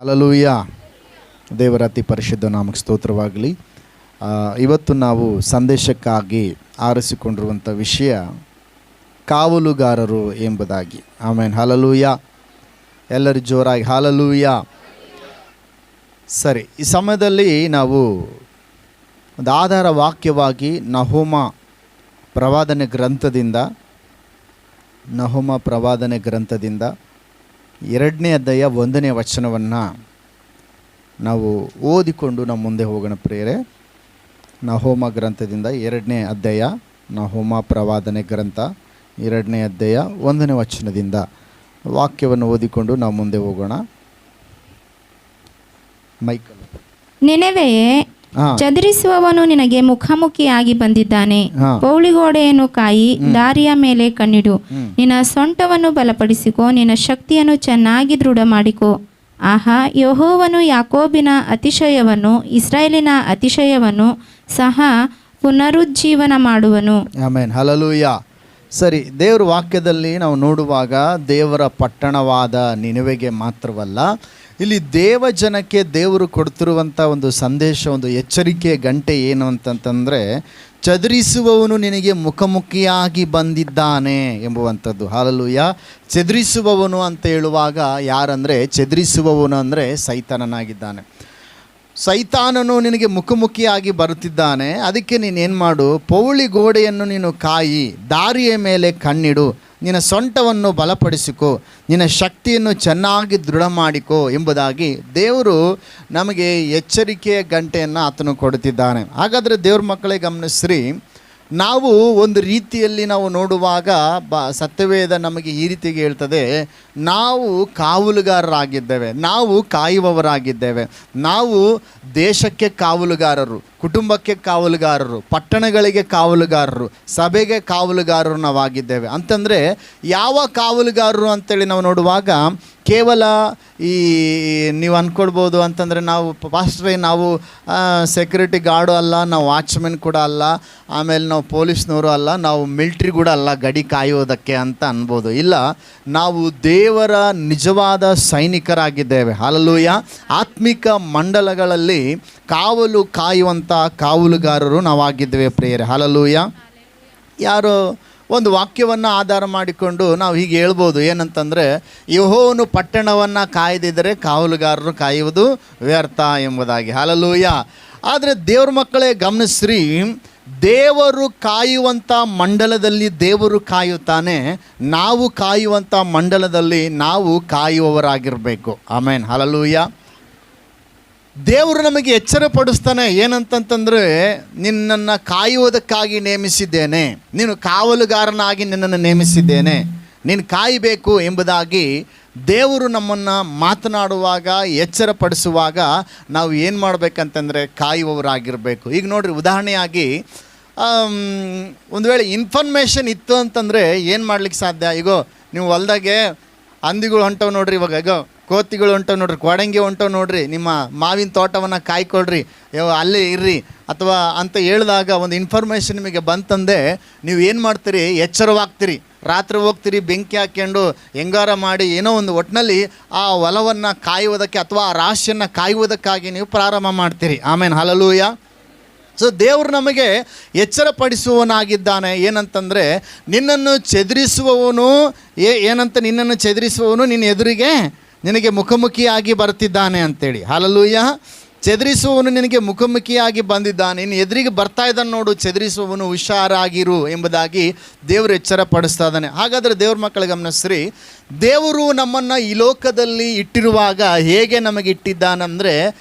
Hallelujah. ದೇವರ ಅತಿ ಪರಿಶುದ್ಧ ನಾಮಕ್ಕೆ ಸ್ತೋತ್ರವಾಗಲಿ. ಇವತ್ತು ನಾವು ಸಂದೇಶಕ್ಕಾಗಿ ಆರಿಸಿಕೊಂಡಿರುವಂಥ ವಿಷಯ ಕಾವಲುಗಾರರು ಎಂಬುದಾಗಿ. ಆಮೇನ್. ಹಲ್ಲೆಲೂಯಾ. ಎಲ್ಲರೂ ಜೋರಾಗಿ ಹಲ್ಲೆಲೂಯಾ. ಸರಿ, ಈ ಸಮಯದಲ್ಲಿ ನಾವು ಒಂದು ಆಧಾರ ವಾಕ್ಯವಾಗಿ ನಹೂಮ ಪ್ರವಾದನೆ ಗ್ರಂಥದಿಂದ 2ನೇ ಅಧ್ಯಾಯ 1ನೇ ವಚನವನ್ನು ನಾವು ಓದಿಕೊಂಡು ನಮ್ಮ ಮುಂದೆ ಹೋಗೋಣ ಪ್ರಿಯರೇ. ನಹೂಮ ಗ್ರಂಥದಿಂದ 2ನೇ ಅಧ್ಯಾಯ, ನಹೂಮ ಪ್ರವಾದನೆ ಗ್ರಂಥ 2ನೇ ಅಧ್ಯಾಯ 1ನೇ ವಚನದಿಂದ ವಾಕ್ಯವನ್ನು ಓದಿಕೊಂಡು ನಾವು ಮುಂದೆ ಹೋಗೋಣ. ಮೈಕಲ್. ನಿನೆವೆಯೇ, ಚದುರಿಸುವವನು ನಿನಗೆ ಮುಖಾಮುಖಿಯಾಗಿ ಬಂದಿದ್ದಾನೆ. ಪೌಳಿಗೋಡೆಯನ್ನು ಕಾಯಿ, ದಾರಿಯ ಮೇಲೆ ಕಣ್ಣಿಡು. ನಿನ್ನ ಸೊಂಟವನ್ನು ಬಲಪಡಿಸಿಕೋ, ನಿನ್ನ ಶಕ್ತಿಯನ್ನು ಚೆನ್ನಾಗಿ ದೃಢ ಮಾಡಿಕೋ. ಆಹಾ, ಯೆಹೋವನು ಯಾಕೋಬಿನ ಅತಿಶಯವನ್ನು, ಇಸ್ರಾಯೇಲಿನ ಅತಿಶಯವನ್ನು ಸಹ ಪುನರುಜ್ಜೀವನ ಮಾಡುವನು. ಆಮೆನ್. ಹಲ್ಲೆಲೂಯಾ. ಸರಿ, ದೇವರ ವಾಕ್ಯದಲ್ಲಿ ನಾವು ನೋಡುವಾಗ ದೇವರ ಪಟ್ಟಣವಾದ ನಿನೆವೆಗೆ ಮಾತ್ರವಲ್ಲ, ಇಲ್ಲಿ ದೇವ ಜನಕ್ಕೆ ದೇವರು ಕೊಡ್ತಿರುವಂಥ ಒಂದು ಸಂದೇಶ, ಒಂದು ಎಚ್ಚರಿಕೆ ಗಂಟೆ ಏನು ಅಂತಂತಂದರೆ, ಚದುರಿಸುವವನು ನಿನಗೆ ಮುಖಾಮುಖಿಯಾಗಿ ಬಂದಿದ್ದಾನೆ ಎಂಬುವಂಥದ್ದು. ಹಲ್ಲೆಲೂಯಾ. ಚದುರಿಸುವವನು ಅಂತ ಹೇಳುವಾಗ ಯಾರಂದರೆ, ಚದುರಿಸುವವನು ಅಂದರೆ ಸೈತಾನನಾಗಿದ್ದಾನೆ. ಸೈತಾನನು ನಿನಗೆ ಮುಖಾಮುಖಿಯಾಗಿ ಬರುತ್ತಿದ್ದಾನೆ. ಅದಕ್ಕೆ ನೀನೇನು ಮಾಡು, ಪೌಳಿ ಗೋಡೆಯನ್ನು ನೀನು ಕಾಯಿ, ದಾರಿಯ ಮೇಲೆ ಕಣ್ಣಿಡು, ನಿನ್ನ ಸೊಂಟವನ್ನು ಬಲಪಡಿಸಿಕೋ, ನಿನ್ನ ಶಕ್ತಿಯನ್ನು ಚೆನ್ನಾಗಿ ದೃಢ ಮಾಡಿಕೋ ಎಂಬುದಾಗಿ ದೇವರು ನಮಗೆ ಎಚ್ಚರಿಕೆಯ ಗಂಟೆಯನ್ನು ಆತನು ಕೊಡುತ್ತಿದ್ದಾನೆ. ಹಾಗಾದರೆ ದೇವ್ರ ಮಕ್ಕಳೇ ಗಮನಿಸ್ರಿ, ನಾವು ಒಂದು ರೀತಿಯಲ್ಲಿ ನಾವು ನೋಡುವಾಗ ಸತ್ಯವೇದ ನಮಗೆ ಈ ರೀತಿಗೆ ಹೇಳ್ತದೆ, ನಾವು ಕಾವಲುಗಾರರಾಗಿದ್ದೇವೆ, ನಾವು ಕಾಯುವವರಾಗಿದ್ದೇವೆ. ನಾವು ದೇಶಕ್ಕೆ ಕಾವಲುಗಾರರು, ಕುಟುಂಬಕ್ಕೆ ಕಾವಲುಗಾರರು, ಪಟ್ಟಣಗಳಿಗೆ ಕಾವಲುಗಾರರು, ಸಭೆಗೆ ಕಾವಲುಗಾರರು ನಾವಾಗಿದ್ದೇವೆ. ಅಂತಂದರೆ ಯಾವ ಕಾವಲುಗಾರರು ಅಂತೇಳಿ ನಾವು ನೋಡುವಾಗ, ಕೇವಲ ಈ ನೀವು ಅಂದ್ಕೊಳ್ಬೋದು ಅಂತಂದರೆ, ನಾವು ಪಾಸ್ಟ್ರೇ ನಾವು ಸೆಕ್ಯೂರಿಟಿ ಗಾರ್ಡು ಅಲ್ಲ, ನಾವು ವಾಚ್ಮೆನ್ ಕೂಡ ಅಲ್ಲ, ಆಮೇಲೆ ನಾವು ಪೊಲೀಸ್ನವರು ಅಲ್ಲ, ನಾವು ಮಿಲ್ಟ್ರಿ ಕೂಡ ಅಲ್ಲ ಗಡಿ ಕಾಯುವುದಕ್ಕೆ ಅಂತ ಅನ್ಬೋದು. ಇಲ್ಲ, ನಾವು ದೇವರ ನಿಜವಾದ ಸೈನಿಕರಾಗಿದ್ದೇವೆ. ಹಲ್ಲೆಲೂಯಾ. ಆತ್ಮಿಕ ಮಂಡಲಗಳಲ್ಲಿ ಕಾವಲು ಕಾಯುವಂಥ ಕಾವಲುಗಾರರು ನಾವಾಗಿದ್ದೇವೆ ಪ್ರಿಯರೇ. ಹಲ್ಲೆಲೂಯಾ. ಯಾರೋ ಒಂದು ವಾಕ್ಯವನ್ನು ಆಧಾರ ಮಾಡಿಕೊಂಡು ನಾವು ಹೀಗೆ ಹೇಳ್ಬೋದು, ಏನಂತಂದರೆ, ಯೆಹೋವನು ಪಟ್ಟಣವನ್ನು ಕಾಯ್ದಿದ್ದರೆ ಕಾವಲುಗಾರರು ಕಾಯುವುದು ವ್ಯರ್ಥ ಎಂಬುದಾಗಿ. ಹಲ್ಲೆಲೂಯಾ. ಆದರೆ ದೇವ್ರ ಮಕ್ಕಳೇ ಗಮನಿಸ್ರಿ, ದೇವರು ಕಾಯುವಂಥ ಮಂಡಲದಲ್ಲಿ ದೇವರು ಕಾಯುತ್ತಾನೆ, ನಾವು ಕಾಯುವಂಥ ಮಂಡಲದಲ್ಲಿ ನಾವು ಕಾಯುವವರಾಗಿರಬೇಕು. ಆಮೇನ್. ಹಲ್ಲೆಲೂಯಾ. ದೇವರು ನಮಗೆ ಎಚ್ಚರ ಪಡಿಸ್ತಾನೆ, ಏನಂತಂತಂದರೆ, ನಿನ್ನನ್ನು ಕಾಯುವುದಕ್ಕಾಗಿ ನೇಮಿಸಿದ್ದೇನೆ, ನೀನು ಕಾವಲುಗಾರನಾಗಿ ನಿನ್ನನ್ನು ನೇಮಿಸಿದ್ದೇನೆ, ನೀನು ಕಾಯಬೇಕು ಎಂಬುದಾಗಿ ದೇವರು ನಮ್ಮನ್ನು ಮಾತನಾಡುವಾಗ, ಎಚ್ಚರ ಪಡಿಸುವಾಗ ನಾವು ಏನು ಮಾಡಬೇಕಂತಂದರೆ ಕಾಯುವವರಾಗಿರಬೇಕು. ಈಗ ನೋಡಿರಿ, ಉದಾಹರಣೆಯಾಗಿ ಒಂದು ವೇಳೆ ಇನ್ಫಾರ್ಮೇಷನ್ ಇತ್ತು ಅಂತಂದರೆ ಏನು ಮಾಡ್ಲಿಕ್ಕೆ ಸಾಧ್ಯ? ಈಗ ನೀವು ಹೊಲ್ದಾಗೆ ಹಂದಿಗಳು ಹೊಂಟವು ನೋಡ್ರಿ, ಇವಾಗ ಕೋತಿಗಳು ಹೊಂಟವು ನೋಡ್ರಿ, ಕೊಡಂಗಿ ಹೊಂಟವು ನೋಡ್ರಿ, ನಿಮ್ಮ ಮಾವಿನ ತೋಟವನ್ನು ಕಾಯ್ಕೊಳ್ರಿ, ಅಲ್ಲೇ ಇರ್ರಿ ಅಥವಾ ಅಂತ ಹೇಳಿದಾಗ ಒಂದು ಇನ್ಫಾರ್ಮೇಷನ್ ನಿಮಗೆ ಬಂತಂದೆ, ನೀವು ಏನು ಮಾಡ್ತೀರಿ? ಎಚ್ಚರವಾಗ್ತೀರಿ. ರಾತ್ರಿ ಹೋಗ್ತೀರಿ, ಬೆಂಕಿ ಹಾಕ್ಕೊಂಡು ಹೆಂಗಾರ ಮಾಡಿ ಏನೋ ಒಂದು ಒಟ್ಟಿನಲ್ಲಿ ಆ ಹೊಲವನ್ನು ಕಾಯುವುದಕ್ಕೆ ಅಥವಾ ಆ ರಾಶಿಯನ್ನು ಕಾಯುವುದಕ್ಕಾಗಿ ನೀವು ಪ್ರಾರಂಭ ಮಾಡ್ತೀರಿ. ಆಮೇಲೆ. ಹಲ್ಲೆಲೂಯಾ. ಸೊ ದೇವರು ನಮಗೆ ಎಚ್ಚರಪಡಿಸುವವನಾಗಿದ್ದಾನೆ. ಏನಂತಂದರೆ, ನಿನ್ನನ್ನು ಚದುರಿಸುವವನು ನಿನ್ನನ್ನು ಚದುರಿಸುವವನು ನಿನ್ನ ಎದುರಿಗೆ ನಿನಗೆ ಮುಖಾಮುಖಿಯಾಗಿ ಬರ್ತಿದ್ದಾನೆ ಅಂತೇಳಿ. ಹಲ್ಲೆಲೂಯಾ. ಚದುರಿಸುವವನು ನಿನಗೆ ಮುಖಾಮುಖಿಯಾಗಿ ಬಂದಿದ್ದಾನೆ, ನಿನ್ನ ಎದುರಿಗೆ ಬರ್ತಾ ಇದ್ದಾನೆ ನೋಡು, ಚದುರಿಸುವವನು ಹುಷಾರಾಗಿರು ಎಂಬುದಾಗಿ ದೇವರು ಎಚ್ಚರ ಪಡಿಸ್ತಾ ಇದ್ದಾನೆ. ಹಾಗಾದರೆ ದೇವ್ರ ಮಕ್ಕಳ ಗಮನಿಸ್ರಿ, ದೇವರು ನಮ್ಮನ್ನು ಈ ಲೋಕದಲ್ಲಿ ಇಟ್ಟಿರುವಾಗ ಹೇಗೆ ನಮಗೆ ಇಟ್ಟಿದ್ದಾನಂದರೆ,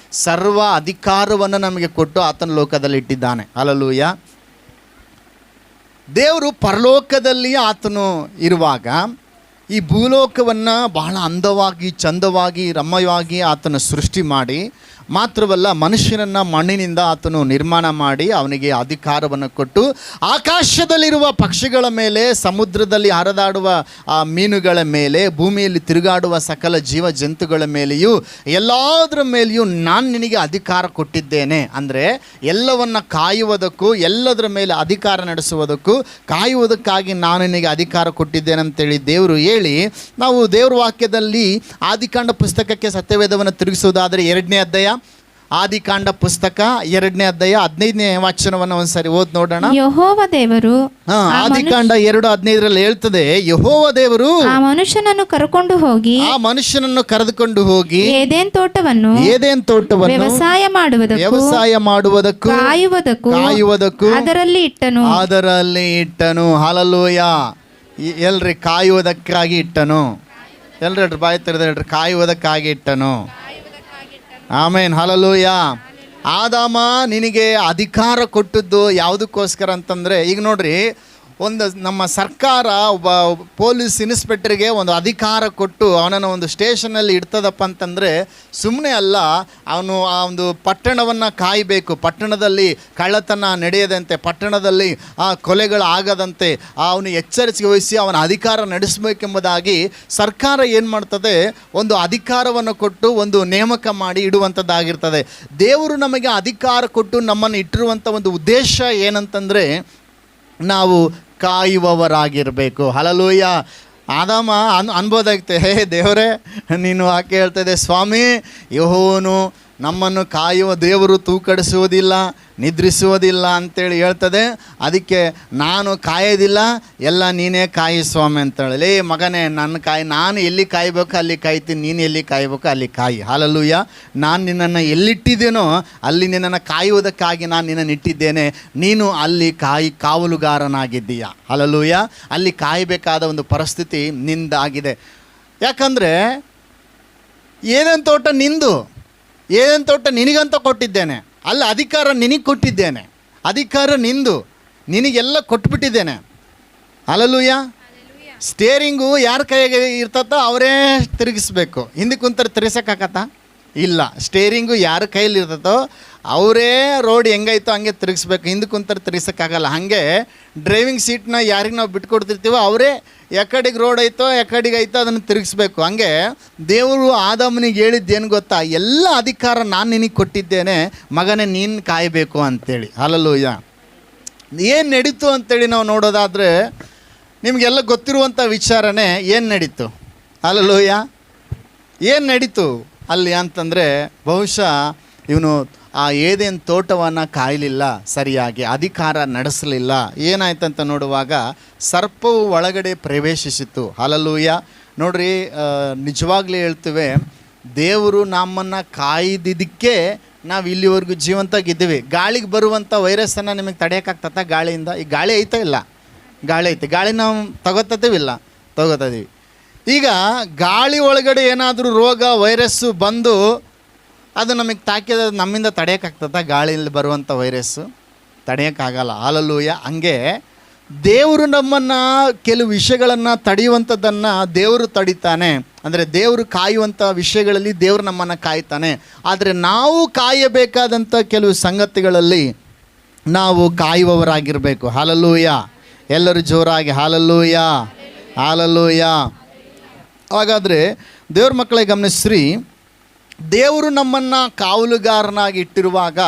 ಸರ್ವ ಅಧಿಕಾರವನ್ನು ನಮಗೆ ಕೊಟ್ಟು ಆತನ ಲೋಕದಲ್ಲಿ ಇಟ್ಟಿದ್ದಾನೆ. ಹಲ್ಲೆಲೂಯಾ. ದೇವರು ಪರಲೋಕದಲ್ಲಿ ಆತನು ಇರುವಾಗ ಈ ಭೂಲೋಕವನ್ನು ಬಹಳ ಅಂದವಾಗಿ, ಚಂದವಾಗಿ, ರಮ್ಯವಾಗಿ ಆತನ ಸೃಷ್ಟಿ ಮಾಡಿ ಮಾತ್ರವಲ್ಲ, ಮನುಷ್ಯನನ್ನು ಮಣ್ಣಿನಿಂದ ಆತನು ನಿರ್ಮಾಣ ಮಾಡಿ ಅವನಿಗೆ ಅಧಿಕಾರವನ್ನು ಕೊಟ್ಟು ಆಕಾಶದಲ್ಲಿರುವ ಪಕ್ಷಿಗಳ ಮೇಲೆ, ಸಮುದ್ರದಲ್ಲಿ ಹರಿದಾಡುವ ಮೀನುಗಳ ಮೇಲೆ, ಭೂಮಿಯಲ್ಲಿ ತಿರುಗಾಡುವ ಸಕಲ ಜೀವ ಜಂತುಗಳ ಮೇಲೆಯೂ ಎಲ್ಲದರ ಮೇಲೆಯೂ ನಾನು ನಿನಗೆ ಅಧಿಕಾರ ಕೊಟ್ಟಿದ್ದೇನೆ. ಅಂದರೆ ಎಲ್ಲವನ್ನು ಕಾಯುವುದಕ್ಕೂ, ಎಲ್ಲದರ ಮೇಲೆ ಅಧಿಕಾರ ನಡೆಸುವುದಕ್ಕೂ, ಕಾಯುವುದಕ್ಕಾಗಿ ನಾನು ನಿನಗೆ ಅಧಿಕಾರ ಕೊಟ್ಟಿದ್ದೇನೆ ಅಂತೇಳಿ ದೇವರು ಹೇಳಿ, ನಾವು ದೇವರ ವಾಕ್ಯದಲ್ಲಿ ಆದಿಕಾಂಡ ಪುಸ್ತಕಕ್ಕೆ ಸತ್ಯವೇದವನ್ನು ತಿರುಗಿಸುವುದಾದರೆ 2ನೇ ಅಧ್ಯಾಯ, ಆದಿಕಾಂಡ ಪುಸ್ತಕ 2ನೇ ಅಧ್ಯಾಯ 15ನೇ ವಚನವನ್ನು ಒಂದ್ಸರಿ ಓದಿ ನೋಡೋಣ. ಯೆಹೋವ ದೇವರು, ಆದಿಕಾಂಡ 2:15 ಹೇಳ್ತದೆ, ಯೆಹೋವ ದೇವರು ಆ ಮನುಷ್ಯನನ್ನು ಕರೆದುಕೊಂಡು ಹೋಗಿ ಏದೇನ್ ತೋಟವನ್ನು ವ್ಯವಸಾಯ ಮಾಡುವುದಕ್ಕೂ ಕಾಯುವುದಕ್ಕೂ ಅದರಲ್ಲಿ ಇಟ್ಟನು. ಹಲ್ಲೆಲೂಯಾ. ಎಲ್ರಿ ಕಾಯುವುದಕ್ಕಾಗಿ ಇಟ್ಟನು. ಎಲ್ರಿ ಬಾಯಿ ತೆರೆದ ಹೇಳ್ರಿ, ಕಾಯುವುದಕ್ಕಾಗಿ ಇಟ್ಟನು. ಆಮೇನ್, ಹಲ್ಲೆಲೂಯಾ. ಆದಾಮ ನಿನಗೆ ಅಧಿಕಾರ ಕೊಟ್ಟದ್ದು ಯಾವುದಕ್ಕೋಸ್ಕರ ಅಂತಂದರೆ, ಈಗ ನೋಡ್ರಿ, ನಮ್ಮ ಸರ್ಕಾರ ಒಬ್ಬ ಪೊಲೀಸ್ ಇನ್ಸ್ಪೆಕ್ಟರ್ಗೆ ಒಂದು ಅಧಿಕಾರ ಕೊಟ್ಟು ಅವನನ್ನು ಒಂದು ಸ್ಟೇಷನಲ್ಲಿ ಇಡ್ತದಪ್ಪ ಅಂತಂದರೆ ಸುಮ್ಮನೆ ಅಲ್ಲ, ಅವನು ಆ ಒಂದು ಪಟ್ಟಣವನ್ನು ಕಾಯಬೇಕು. ಪಟ್ಟಣದಲ್ಲಿ ಕಳ್ಳತನ ನಡೆಯದಂತೆ, ಪಟ್ಟಣದಲ್ಲಿ ಕೊಲೆಗಳಾಗದಂತೆ ಅವನು ಎಚ್ಚರಿಕೆ ವಹಿಸಿ ಅವನ ಅಧಿಕಾರ ನಡೆಸಬೇಕೆಂಬುದಾಗಿ ಸರ್ಕಾರ ಏನು ಮಾಡ್ತದೆ, ಒಂದು ಅಧಿಕಾರವನ್ನು ಕೊಟ್ಟು ಒಂದು ನೇಮಕ ಮಾಡಿ ಇಡುವಂಥದ್ದಾಗಿರ್ತದೆ. ದೇವರು ನಮಗೆ ಅಧಿಕಾರ ಕೊಟ್ಟು ನಮ್ಮನ್ನು ಇಟ್ಟಿರುವಂಥ ಒಂದು ಉದ್ದೇಶ ಏನಂತಂದರೆ, ನಾವು ಕಾಯುವವರಾಗಿರಬೇಕು. ಹಲ್ಲೆಲೂಯಾ. ಆದಾಮ ಅನ್ಬೋದಾಗುತ್ತೆ, ಹೇ ದೇವರೇ, ನೀನು ಆಕೆ ಹೇಳ್ತಾಯಿದ್ದೆ, ಸ್ವಾಮಿ, ಯೆಹೋವನು ನಮ್ಮನ್ನು ಕಾಯುವ ದೇವರು ತೂಕಡಿಸುವುದಿಲ್ಲ, ನಿದ್ರಿಸುವುದಿಲ್ಲ ಅಂತೇಳಿ ಹೇಳ್ತದೆ. ಅದಕ್ಕೆ ನಾನು ಕಾಯೋದಿಲ್ಲ, ಎಲ್ಲ ನೀನೇ ಕಾಯಿ ಸ್ವಾಮಿ ಅಂತೇಳಿ. ಮಗನೇ, ನಾನು ಎಲ್ಲಿ ಕಾಯಬೇಕು ಅಲ್ಲಿ ಕಾಯ್ತೀನಿ, ನೀನು ಎಲ್ಲಿ ಕಾಯಬೇಕು ಅಲ್ಲಿ ಕಾಯಿ. ಹಲ್ಲೆಲೂಯಾ. ನಾನು ನಿನ್ನನ್ನು ಎಲ್ಲಿಟ್ಟಿದ್ದೇನೋ ಅಲ್ಲಿ ನಿನ್ನನ್ನು ಕಾಯುವುದಕ್ಕಾಗಿ ನಾನು ನಿನ್ನನ್ನು ಇಟ್ಟಿದ್ದೇನೆ. ನೀನು ಅಲ್ಲಿ ಕಾವಲುಗಾರನಾಗಿದ್ದೀಯ. ಹಲ್ಲೆಲೂಯಾ. ಅಲ್ಲಿ ಕಾಯಬೇಕಾದ ಒಂದು ಪರಿಸ್ಥಿತಿ ನಿಂದಾಗಿದೆ. ಯಾಕಂದರೆ ಏದೇನ್ ತೋಟ ನಿಂದು, ಏದೇನ್ ತೋಟ ನಿನಗಂತ ಕೊಟ್ಟಿದ್ದೇನೆ, ಅಲ್ಲ ಅಧಿಕಾರ ನಿನಗೆ ಕೊಟ್ಟಿದ್ದೇನೆ, ಅಧಿಕಾರ ನಿಂದು, ನಿನಗೆಲ್ಲ ಕೊಟ್ಬಿಟ್ಟಿದ್ದೇನೆ. ಹಲ್ಲೆಲೂಯಾ. ಸ್ಟೇರಿಂಗು ಯಾರ ಕೈಗೆ ಇರ್ತತೋ ಅವರೇ ತಿರುಗಿಸ್ಬೇಕು. ಹಿಂದೆ ಕುಂತಾರೆ ತಿರ್ಸಕ್ಕಾಗತ್ತಾ? ಇಲ್ಲ. ಸ್ಟೇರಿಂಗು ಯಾರ ಕೈಯಲ್ಲಿ ಇರ್ತತೋ ಅವರೇ ರೋಡ್ ಹೆಂಗೈತೋ ಹಂಗೆ ತಿರುಗಿಸ್ಬೇಕು. ಹಿಂದೆ ಕುಂತಾರೆ ತಿರ್ಸಕ್ಕಾಗಲ್ಲ. ಹಾಗೆ ಡ್ರೈವಿಂಗ್ ಸೀಟ್ನ ಯಾರಿಗೆ ನಾವು ಬಿಟ್ಕೊಡ್ತಿರ್ತೀವೋ ಅವರೇ ಎಕಡೆಗೆ ರೋಡ್ ಐತೋ ಎಕಡೆಗೆ ಐತೋ ಅದನ್ನು ತಿರುಗಿಸ್ಬೇಕು. ಹಂಗೆ ದೇವರು ಆದಾಮನಿಗೆ ಹೇಳಿದ್ದೇನು ಗೊತ್ತಾ, ಎಲ್ಲ ಅಧಿಕಾರ ನಾನು ನಿನಗೆ ಕೊಟ್ಟಿದ್ದೇನೆ, ಮಗನೇ ನೀನು ಕಾಯಬೇಕು ಅಂತೇಳಿ. ಹಲ್ಲೆಲೂಯಾ. ಏನು ನಡೀತು ಅಂತೇಳಿ ನಾವು ನೋಡೋದಾದರೆ ನಿಮಗೆಲ್ಲ ಗೊತ್ತಿರುವಂಥ ವಿಚಾರನೇ. ಏನು ನಡೀತು? ಹಲ್ಲೆಲೂಯಾ. ಏನು ನಡೀತು ಅಲ್ಲಿ ಅಂತಂದರೆ, ಬಹುಶಃ ಇವನು ಆ ಏದೇನ್ ತೋಟವನ್ನು ಕಾಯಲಿಲ್ಲ, ಸರಿಯಾಗಿ ಅಧಿಕಾರ ನಡೆಸಲಿಲ್ಲ. ಏನಾಯ್ತಂತ ನೋಡುವಾಗ ಸರ್ಪವು ಒಳಗಡೆ ಪ್ರವೇಶಿಸಿತು. ಹಲ್ಲೆಲೂಯಾ. ನೋಡ್ರಿ, ನಿಜವಾಗ್ಲೂ ಹೇಳ್ತೇವೆ, ದೇವರು ನಮ್ಮನ್ನು ಕಾಯ್ದಿದ್ದಕ್ಕೆ ನಾವು ಇಲ್ಲಿವರೆಗೂ ಜೀವಂತಾಗಿದ್ದೀವಿ. ಗಾಳಿಗೆ ಬರುವಂಥ ವೈರಸ್ಸನ್ನು ನಿಮಗೆ ತಡೆಯೋಕ್ಕಾಗ್ತತ್ತ? ಗಾಳಿಯಿಂದ ಈ ಗಾಳಿ ಐತಾ? ಇಲ್ಲ. ಗಾಳಿ ಐತೆ. ಗಾಳಿ ನಾವು ತಗೋತೀವಿಲ್ಲ? ತಗೋತೀವಿ. ಈಗ ಗಾಳಿ ಒಳಗಡೆ ಏನಾದರೂ ರೋಗ ವೈರಸ್ಸು ಬಂದು ಅದು ನಮಗೆ ತಾಕಿದ ನಮ್ಮಿಂದ ತಡೆಯೋಕ್ಕಾಗ್ತದ? ಗಾಳಿಯಲ್ಲಿ ಬರುವಂಥ ವೈರಸ್ಸು ತಡೆಯೋಕ್ಕಾಗಲ್ಲ. ಹಲ್ಲೆಲೂಯಾ. ಹಂಗೆ ದೇವರು ನಮ್ಮನ್ನು ಕೆಲವು ವಿಷಯಗಳನ್ನು ತಡೆಯುವಂಥದ್ದನ್ನು ದೇವರು ತಡಿತಾನೆ. ಅಂದರೆ ದೇವರು ಕಾಯುವಂಥ ವಿಷಯಗಳಲ್ಲಿ ದೇವರು ನಮ್ಮನ್ನು ಕಾಯ್ತಾನೆ. ಆದರೆ ನಾವು ಕಾಯಬೇಕಾದಂಥ ಕೆಲವು ಸಂಗತಿಗಳಲ್ಲಿ ನಾವು ಕಾಯುವವರಾಗಿರಬೇಕು. ಹಲ್ಲೆಲೂಯಾ. ಎಲ್ಲರೂ ಜೋರಾಗಿ ಹಲ್ಲೆಲೂಯಾ, ಹಲ್ಲೆಲೂಯಾ. ಹಾಗಾದರೆ ದೇವ್ರ ಮಕ್ಕಳೇ ಗಮನಿಸ್ರಿ, ದೇವರು ನಮ್ಮನ್ನು ಕಾವಲುಗಾರನಾಗಿ ಇಟ್ಟಿರುವಾಗ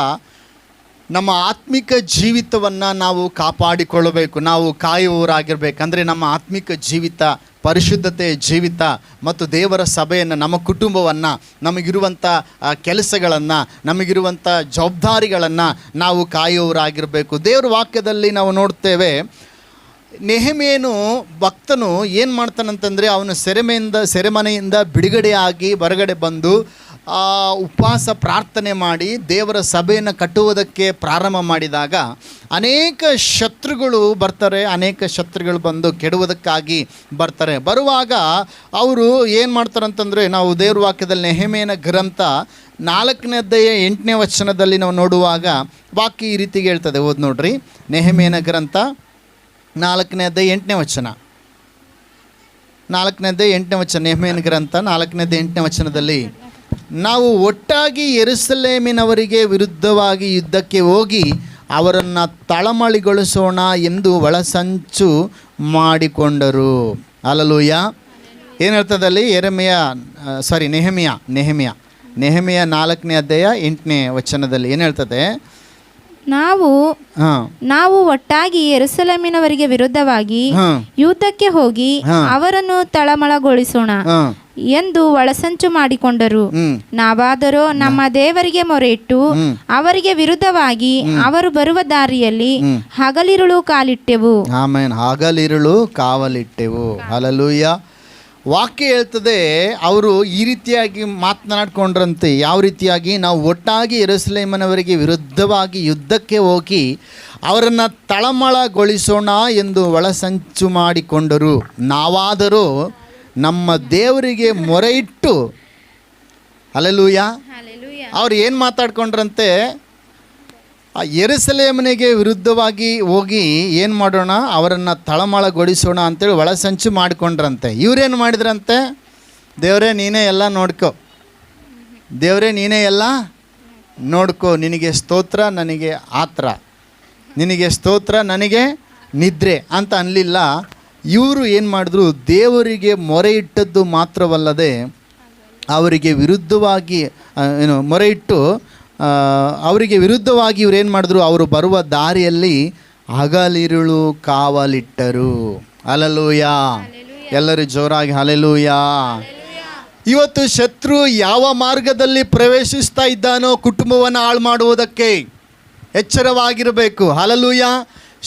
ನಮ್ಮ ಆತ್ಮಿಕ ಜೀವಿತವನ್ನು ನಾವು ಕಾಪಾಡಿಕೊಳ್ಳಬೇಕು. ನಾವು ಕಾಯುವವರಾಗಿರ್ಬೇಕು. ಅಂದರೆ ನಮ್ಮ ಆತ್ಮಿಕ ಜೀವಿತ, ಪರಿಶುದ್ಧತೆ ಜೀವಿತ ಮತ್ತು ದೇವರ ಸಭೆಯನ್ನು, ನಮ್ಮ ಕುಟುಂಬವನ್ನು, ನಮಗಿರುವಂಥ ಕೆಲಸಗಳನ್ನು, ನಮಗಿರುವಂಥ ಜವಾಬ್ದಾರಿಗಳನ್ನು ನಾವು ಕಾಯುವವರಾಗಿರಬೇಕು. ದೇವರ ವಾಕ್ಯದಲ್ಲಿ ನಾವು ನೋಡ್ತೇವೆ, ನೆಹೆಮೀಯನು ಭಕ್ತನು ಏನು ಮಾಡ್ತಾನಂತಂದರೆ, ಅವನು ಸೆರೆಮನೆಯಿಂದ ಬಿಡುಗಡೆಯಾಗಿ ಹೊರಗಡೆ ಬಂದು ಉಪವಾಸ ಪ್ರಾರ್ಥನೆ ಮಾಡಿ ದೇವರ ಸಭೆಯನ್ನು ಕಟ್ಟುವುದಕ್ಕೆ ಪ್ರಾರಂಭ ಮಾಡಿದಾಗ ಅನೇಕ ಶತ್ರುಗಳು ಬರ್ತಾರೆ. ಅನೇಕ ಶತ್ರುಗಳು ಬಂದು ಕೆಡುವುದಕ್ಕಾಗಿ ಬರ್ತಾರೆ. ಬರುವಾಗ ಅವರು ಏನು ಮಾಡ್ತಾರಂತಂದರೆ, ನಾವು ದೇವ್ರ ವಾಕ್ಯದಲ್ಲಿ ನೆಹೆಮೀಯನ ಗ್ರಂಥ 4ನೇ ಅಧ್ಯಾಯ 8ನೇ ವಚನದಲ್ಲಿ ನಾವು ನೋಡುವಾಗ ವಾಕ್ಯ ಈ ರೀತಿಗೆ ಹೇಳ್ತದೆ. ಓದಿ ನೋಡ್ರಿ, ನೆಹೆಮೀಯನ ಗ್ರಂಥ 4ನೇ ಅಧ್ಯಾಯ 8ನೇ ವಚನ. 4ನೇ ಅಧ್ಯಾಯ 8ನೇ ವಚನ. ನೆಹೆಮೀಯನ ಗ್ರಂಥ 4ನೇ ಅಧ್ಯಾಯ 8ನೇ ವಚನದಲ್ಲಿ ನಾವು ಒಟ್ಟಾಗಿ ಯೆರೂಸಲೇಮಿನವರಿಗೆ ವಿರುದ್ಧವಾಗಿ ಯುದ್ಧಕ್ಕೆ ಹೋಗಿ ಅವರನ್ನು ತಳಮಳಿಗೊಳಿಸೋಣ ಎಂದು ಒಳಸಂಚು ಮಾಡಿಕೊಂಡರು. ಹಲ್ಲೆಲೂಯ. ಏನು ಹೇಳ್ತದಲ್ಲಿ? ನೆಹೆಮಿಯ 4ನೇ ಅಧ್ಯಾಯ 8ನೇ ವಚನದಲ್ಲಿ ಏನು ಹೇಳ್ತದೆ? ನಾವು ಒಟ್ಟಾಗಿ ಯೆರೂಸಲೇಮಿನವರಿಗೆ ವಿರುದ್ಧವಾಗಿ ಯುದ್ಧಕ್ಕೆ ಹೋಗಿ ಅವರನ್ನು ತಳಮಳಗೊಳಿಸೋಣ ಎಂದು ಒಳಸಂಚು ಮಾಡಿಕೊಂಡರು. ನಾವಾದರೂ ನಮ್ಮ ದೇವರಿಗೆ ಮೊರೆಯಿಟ್ಟು ಅವರಿಗೆ ವಿರುದ್ಧವಾಗಿ ಅವರು ಬರುವ ದಾರಿಯಲ್ಲಿ ಹಗಲಿರುಳು ಕಾಲಿಟ್ಟೆವು. ಆಮೆನ್. ಹಗಲಿರುಳು ಕಾವಲಿಟ್ಟೆವು. ಹಲ್ಲೆಲೂಯ. ವಾಕ್ಯ ಹೇಳ್ತದೆ, ಅವರು ಈ ರೀತಿಯಾಗಿ ಮಾತನಾಡ್ಕೊಂಡ್ರಂತೆ. ಯಾವ ರೀತಿಯಾಗಿ? ನಾವು ಒಟ್ಟಾಗಿ ಯೆರೂಸಲೇಮಿನವರಿಗೆ ವಿರುದ್ಧವಾಗಿ ಯುದ್ಧಕ್ಕೆ ಹೋಗಿ ಅವರನ್ನು ತಳಮಳಗೊಳಿಸೋಣ ಎಂದು ಒಳಸಂಚು ಮಾಡಿಕೊಂಡರು. ನಾವಾದರೂ ನಮ್ಮ ದೇವರಿಗೆ ಮೊರೆಯಿಟ್ಟು, ಹಲ್ಲೆಲೂಯ, ಅವ್ರು ಏನು ಮಾತಾಡ್ಕೊಂಡ್ರಂತೆ? ಯೆರೂಸಲೇಮಿನಿಗೆ ವಿರುದ್ಧವಾಗಿ ಹೋಗಿ ಏನು ಮಾಡೋಣ, ಅವರನ್ನು ತಳಮಳಗೊಳಿಸೋಣ ಅಂತೇಳಿ ಒಳಸಂಚು ಮಾಡಿಕೊಂಡ್ರಂತೆ. ಇವರೇನು ಮಾಡಿದ್ರಂತೆ? ದೇವರೇ ನೀನೇ ಎಲ್ಲ ನೋಡ್ಕೋ, ದೇವರೇ ನೀನೇ ಎಲ್ಲ ನೋಡ್ಕೋ, ನಿನಗೆ ಸ್ತೋತ್ರ ನನಗೆ ಆತ್ರ, ನಿನಗೆ ಸ್ತೋತ್ರ ನನಗೆ ನಿದ್ರೆ ಅಂತ ಅನ್ನಲಿಲ್ಲ. ಇವರು ಏನು ಮಾಡಿದ್ರು? ದೇವರಿಗೆ ಮೊರೆ ಇಟ್ಟದ್ದು ಮಾತ್ರವಲ್ಲದೆ ಅವರಿಗೆ ವಿರುದ್ಧವಾಗಿ ಮೊರೆಯಿಟ್ಟು ಅವರಿಗೆ ವಿರುದ್ಧವಾಗಿ ಇವ್ರು ಏನು ಮಾಡಿದ್ರು? ಅವರು ಬರುವ ದಾರಿಯಲ್ಲಿ ಹಗಲಿರುಳು ಕಾವಲಿಟ್ಟರು. ಹಲ್ಲೆಲೂಯ. ಎಲ್ಲರೂ ಜೋರಾಗಿ ಹಲ್ಲೆಲೂಯ. ಇವತ್ತು ಶತ್ರು ಯಾವ ಮಾರ್ಗದಲ್ಲಿ ಪ್ರವೇಶಿಸ್ತಾ ಇದ್ದಾನೋ ಕುಟುಂಬವನ್ನು ಹಾಳು ಮಾಡುವುದಕ್ಕೆ ಎಚ್ಚರವಾಗಿರಬೇಕು. ಹಲ್ಲೆಲೂಯ.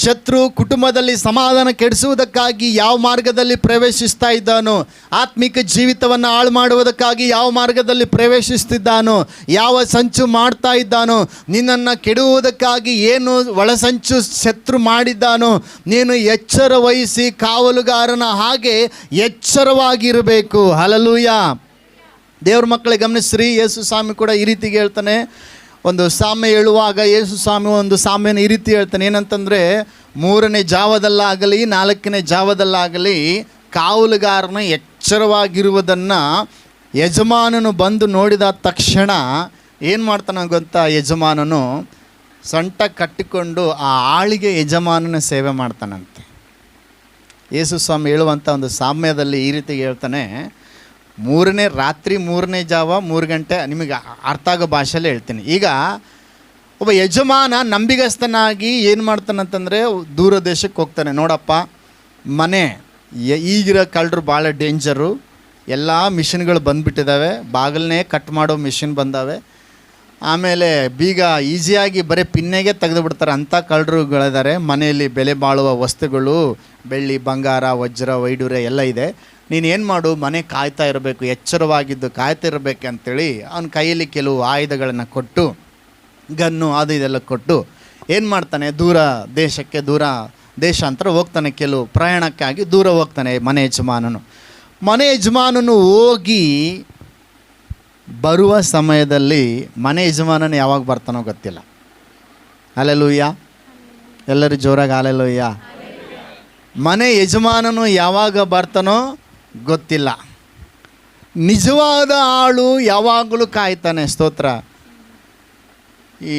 ಶತ್ರು ಕುಟುಂಬದಲ್ಲಿ ಸಮಾಧಾನ ಕೆಡಿಸುವುದಕ್ಕಾಗಿ ಯಾವ ಮಾರ್ಗದಲ್ಲಿ ಪ್ರವೇಶಿಸ್ತಾ ಇದ್ದಾನೋ, ಆತ್ಮಿಕ ಜೀವಿತವನ್ನು ಹಾಳು ಮಾಡುವುದಕ್ಕಾಗಿ ಯಾವ ಮಾರ್ಗದಲ್ಲಿ ಪ್ರವೇಶಿಸ್ತಿದ್ದಾನೋ, ಯಾವ ಸಂಚು ಮಾಡ್ತಾ ಇದ್ದಾನೋ, ನಿನ್ನನ್ನು ಕೆಡುವುದಕ್ಕಾಗಿ ಏನು ಒಳಸಂಚು ಶತ್ರು ಮಾಡಿದ್ದಾನೋ, ನೀನು ಎಚ್ಚರ ವಹಿಸಿ ಕಾವಲುಗಾರನ ಹಾಗೆ ಎಚ್ಚರವಾಗಿರಬೇಕು. ಹಲ್ಲೆಲೂಯ. ದೇವ್ರ ಮಕ್ಕಳಿಗೆ ಗಮನಿಸ್ರಿ, ಯೇಸು ಸ್ವಾಮಿ ಕೂಡ ಈ ರೀತಿಗೆ ಹೇಳ್ತಾನೆ. ಒಂದು ಸಾಮ್ಯ ಹೇಳುವಾಗ ಯೇಸು ಸ್ವಾಮಿ ಒಂದು ಸಾಮ್ಯನ ಈ ರೀತಿ ಹೇಳ್ತಾನೆ. ಏನಂತಂದರೆ, 3ನೇ ಜಾವದಲ್ಲಾಗಲಿ 4ನೇ ಜಾವದಲ್ಲಾಗಲಿ ಕಾವಲುಗಾರನು ಎಚ್ಚರವಾಗಿರುವುದನ್ನು ಯಜಮಾನನು ಬಂದು ನೋಡಿದ ತಕ್ಷಣ ಏನು ಮಾಡ್ತಾನೆ ಗೊತ್ತಾ? ಯಜಮಾನನು ಸೊಂಟ ಕಟ್ಟಿಕೊಂಡು ಆ ಆಳಿಗೆ ಯಜಮಾನನ ಸೇವೆ ಮಾಡ್ತಾನಂತೆ. ಯೇಸು ಸ್ವಾಮಿ ಹೇಳುವಂಥ ಒಂದು ಸಾಮ್ಯದಲ್ಲಿ ಈ ರೀತಿ ಹೇಳ್ತಾನೆ. ರಾತ್ರಿ 3ನೇ ಜಾವ 3 ಗಂಟೆ, ನಿಮಗೆ ಅರ್ಥ ಆಗೋ ಭಾಷೆಯಲ್ಲಿ ಹೇಳ್ತೀನಿ. ಈಗ ಒಬ್ಬ ಯಜಮಾನ ನಂಬಿಗಸ್ತನಾಗಿ ಏನು ಮಾಡ್ತಾನಂತಂದರೆ, ದೂರ ದೇಶಕ್ಕೆ ಹೋಗ್ತಾನೆ. ನೋಡಪ್ಪ, ಮನೆ ಈಗಿರೋ ಕಳ್ಳರು ಭಾಳ ಡೇಂಜರು, ಎಲ್ಲ ಮಿಷಿನ್ಗಳು ಬಂದುಬಿಟ್ಟಿದ್ದಾವೆ, ಬಾಗಿಲನ್ನೇ ಕಟ್ ಮಾಡೋ ಮಿಷಿನ್ ಬಂದಾವೆ, ಆಮೇಲೆ ಬೀಗ ಈಸಿಯಾಗಿ ಬರೀ ಪಿನ್ನೆಗೆ ತೆಗೆದು ಬಿಡ್ತಾರೆ ಅಂಥ ಕಳ್ಳರುಗಳಿದ್ದಾರೆ. ಮನೆಯಲ್ಲಿ ಬೆಲೆ ಬಾಳುವ ವಸ್ತುಗಳು, ಬೆಳ್ಳಿ ಬಂಗಾರ ವಜ್ರ ವೈಡೂರ್ಯ ಎಲ್ಲ ಇದೆ. ನೀನೇನು ಮಾಡು, ಮನೆ ಕಾಯ್ತಾ ಇರಬೇಕು, ಎಚ್ಚರವಾಗಿದ್ದು ಕಾಯ್ತಾ ಇರಬೇಕು ಅಂತೇಳಿ ಅವನ ಕೈಯಲ್ಲಿ ಕೆಲವು ಆಯುಧಗಳನ್ನು ಕೊಟ್ಟು, ಗನ್ನು ಅದು ಇದೆಲ್ಲ ಕೊಟ್ಟು ಏನು ಮಾಡ್ತಾನೆ, ದೂರ ದೇಶಾಂತರ ಹೋಗ್ತಾನೆ. ಕೆಲವು ಪ್ರಯಾಣಕ್ಕಾಗಿ ದೂರ ಹೋಗ್ತಾನೆ ಮನೆ ಯಜಮಾನನು ಹೋಗಿ ಬರುವ ಸಮಯದಲ್ಲಿ ಮನೆ ಯಜಮಾನನು ಯಾವಾಗ ಬರ್ತಾನೋ ಗೊತ್ತಿಲ್ಲ. ಹಲ್ಲೆಲೂಯ. ಎಲ್ಲರೂ ಜೋರಾಗಿ ಹಲ್ಲೆಲೂಯ. ಮನೆ ಯಜಮಾನನು ಯಾವಾಗ ಬರ್ತಾನೋ ಗೊತ್ತಿಲ್ಲ. ನಿಜವಾದ ಆಳು ಯಾವಾಗಲೂ ಕಾಯ್ತಾನೆ. ಸ್ತೋತ್ರ. ಈ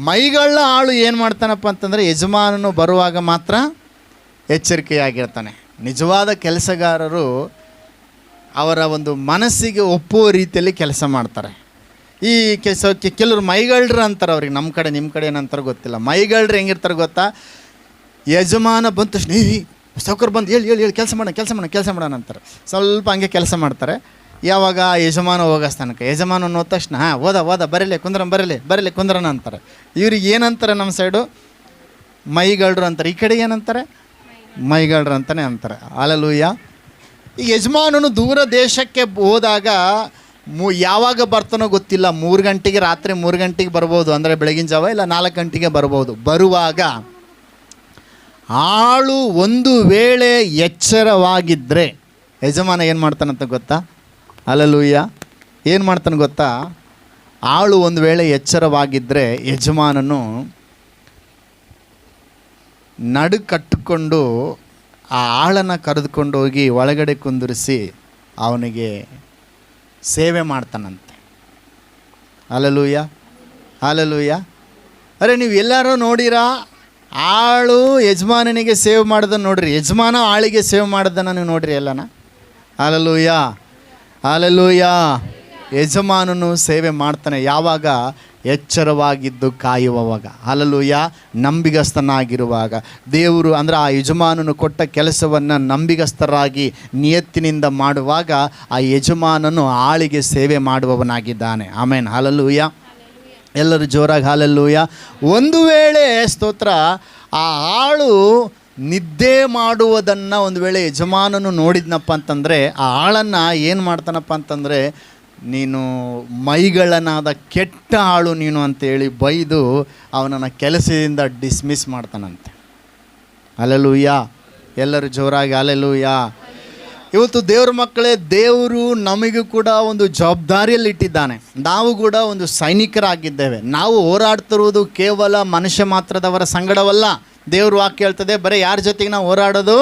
ಮೈಗಳ ಆಳು ಏನು ಮಾಡ್ತಾನಪ್ಪ ಅಂತಂದರೆ, ಯಜಮಾನನು ಬರುವಾಗ ಮಾತ್ರ ಎಚ್ಚರಿಕೆಯಾಗಿರ್ತಾನೆ. ನಿಜವಾದ ಕೆಲಸಗಾರರು ಅವರ ಒಂದು ಮನಸ್ಸಿಗೆ ಒಪ್ಪುವ ರೀತಿಯಲ್ಲಿ ಕೆಲಸ ಮಾಡ್ತಾರೆ. ಈ ಕೆಲವರು ಮೈಗಳ್ರು ಅಂತಾರೆ, ಅವ್ರಿಗೆ ನಮ್ಮ ಕಡೆ ನಿಮ್ಮ ಕಡೆ ಏನಂತಾರೆ ಗೊತ್ತಿಲ್ಲ. ಮೈಗಳ್ರು ಹೆಂಗಿರ್ತಾರೆ ಗೊತ್ತಾ? ಯಜಮಾನ ಬಂದ ತಕ್ಷಣ ಸೌಕರ್ ಬಂದು ಹೇಳಿ ಕೆಲಸ ಮಾಡೋಣ ಅಂತಾರೆ. ಸ್ವಲ್ಪ ಹಂಗೆ ಕೆಲಸ ಮಾಡ್ತಾರೆ. ಯಾವಾಗ ಯಜಮಾನ ಹೋಗಸ್ತನಕ ಯಜಮಾನ ಹೋದ ತಕ್ಷಣ ಓದ ಬರಲಿ ಕುಂದ್ರನ ಅಂತಾರೆ. ಇವ್ರಿಗೆ ಏನಂತಾರೆ ನಮ್ಮ ಸೈಡು? ಮೈಗಳ್ರು ಅಂತಾರೆ. ಈ ಕಡೆ ಏನಂತಾರೆ? ಮೈಗಳ್ರು ಅಂತಲೇ ಅಂತಾರೆ. ಹಲ್ಲೆಲೂಯ. ಈ ಯಜಮಾನನು ದೂರ ದೇಶಕ್ಕೆ ಹೋದಾಗ ಯಾವಾಗ ಬರ್ತಾನೋ ಗೊತ್ತಿಲ್ಲ. 3 ಗಂಟೆಗೆ, ರಾತ್ರಿ 3 ಗಂಟೆಗೆ ಬರ್ಬೋದು, ಅಂದರೆ ಬೆಳಗಿನ ಜಾವ, ಇಲ್ಲ 4 ಗಂಟೆಗೆ ಬರ್ಬೋದು. ಬರುವಾಗ ಆಳು ಒಂದು ವೇಳೆ ಎಚ್ಚರವಾಗಿದ್ದರೆ ಯಜಮಾನ ಏನು ಮಾಡ್ತಾನಂತ ಗೊತ್ತಾ? ಹಲ್ಲೆಲೂಯ. ಏನು ಮಾಡ್ತಾನೆ ಗೊತ್ತಾ? ಆಳು ಒಂದು ವೇಳೆ ಎಚ್ಚರವಾಗಿದ್ದರೆ ಯಜಮಾನನು ನಡು ಕಟ್ಟಿಕೊಂಡು ಆ ಆಳನ್ನು ಕರೆದುಕೊಂಡು ಹೋಗಿ ಒಳಗಡೆ ಕುಂದಿರಿಸಿ ಅವನಿಗೆ ಸೇವೆ ಮಾಡ್ತಾನಂತೆ. Hallelujah, hallelujah. ಅರೆ ನೀವು ಎಲ್ಲರೂ ನೋಡಿರಾ ಆಳು ಯಜಮಾನನಿಗೆ ಸೇವ್ ಮಾಡೋದನ್ನು ನೋಡ್ರಿ, ಯಜಮಾನ ಆಳಿಗೆ ಸೇವ್ ಮಾಡೋದನ್ನು ನೀವು ನೋಡ್ರಿ ಎಲ್ಲನ. Hallelujah, hallelujah. ಯಜಮಾನನು ಸೇವೆ ಮಾಡ್ತಾನೆ ಯಾವಾಗ? ಎಚ್ಚರವಾಗಿದ್ದು ಕಾಯುವವಾಗ. ಹಲ್ಲೆಲೂಯ. ನಂಬಿಗಸ್ತನಾಗಿರುವಾಗ. ದೇವರು ಅಂದರೆ ಆ ಯಜಮಾನನು ಕೊಟ್ಟ ಕೆಲಸವನ್ನು ನಂಬಿಗಸ್ತರಾಗಿ ನಿಯತ್ತಿನಿಂದ ಮಾಡುವಾಗ ಆ ಯಜಮಾನನು ಆಳಿಗೆ ಸೇವೆ ಮಾಡುವವನಾಗಿದ್ದಾನೆ. ಆಮೇನ್, ಹಲ್ಲೆಲೂಯ. ಎಲ್ಲರೂ ಜೋರಾಗಿ ಹಲ್ಲೆಲೂಯ. ಒಂದು ವೇಳೆ ಸ್ತೋತ್ರ ಆ ಆಳು ನಿದ್ದೆ ಮಾಡುವುದನ್ನು ಒಂದು ವೇಳೆ ಯಜಮಾನನು ನೋಡಿದ್ನಪ್ಪ ಅಂತಂದರೆ ಆ ಆಳನ್ನು ಏನು ಮಾಡ್ತಾನಪ್ಪ ಅಂತಂದರೆ, ನೀನು ಮೈಗಳನಾದ ಕೆಟ್ಟ ಆಳು ನೀನು ಅಂತೇಳಿ ಬೈದು ಅವನನ್ನು ಕೆಲಸದಿಂದ ಡಿಸ್ಮಿಸ್ ಮಾಡ್ತಾನಂತೆ. ಹಲ್ಲೆಲೂಯ. ಎಲ್ಲರೂ ಜೋರಾಗಿ ಹಲ್ಲೆಲೂಯ. ಇವತ್ತು ದೇವ್ರ ಮಕ್ಕಳೇ, ದೇವರು ನಮಗೂ ಕೂಡ ಒಂದು ಜವಾಬ್ದಾರಿಯಲ್ಲಿ ಇಟ್ಟಿದ್ದಾನೆ. ನಾವು ಕೂಡ ಒಂದು ಸೈನಿಕರಾಗಿದ್ದೇವೆ. ನಾವು ಹೋರಾಡ್ತಿರುವುದು ಕೇವಲ ಮನುಷ್ಯ ಮಾತ್ರದವರ ಸಂಗಡವಲ್ಲ. ದೇವ್ರ ವಾಕ್ಯ ಹೇಳ್ತದೆ, ಬರೀ ಯಾರ ಜೊತೆಗೆ ನಾವು ಹೋರಾಡೋದು?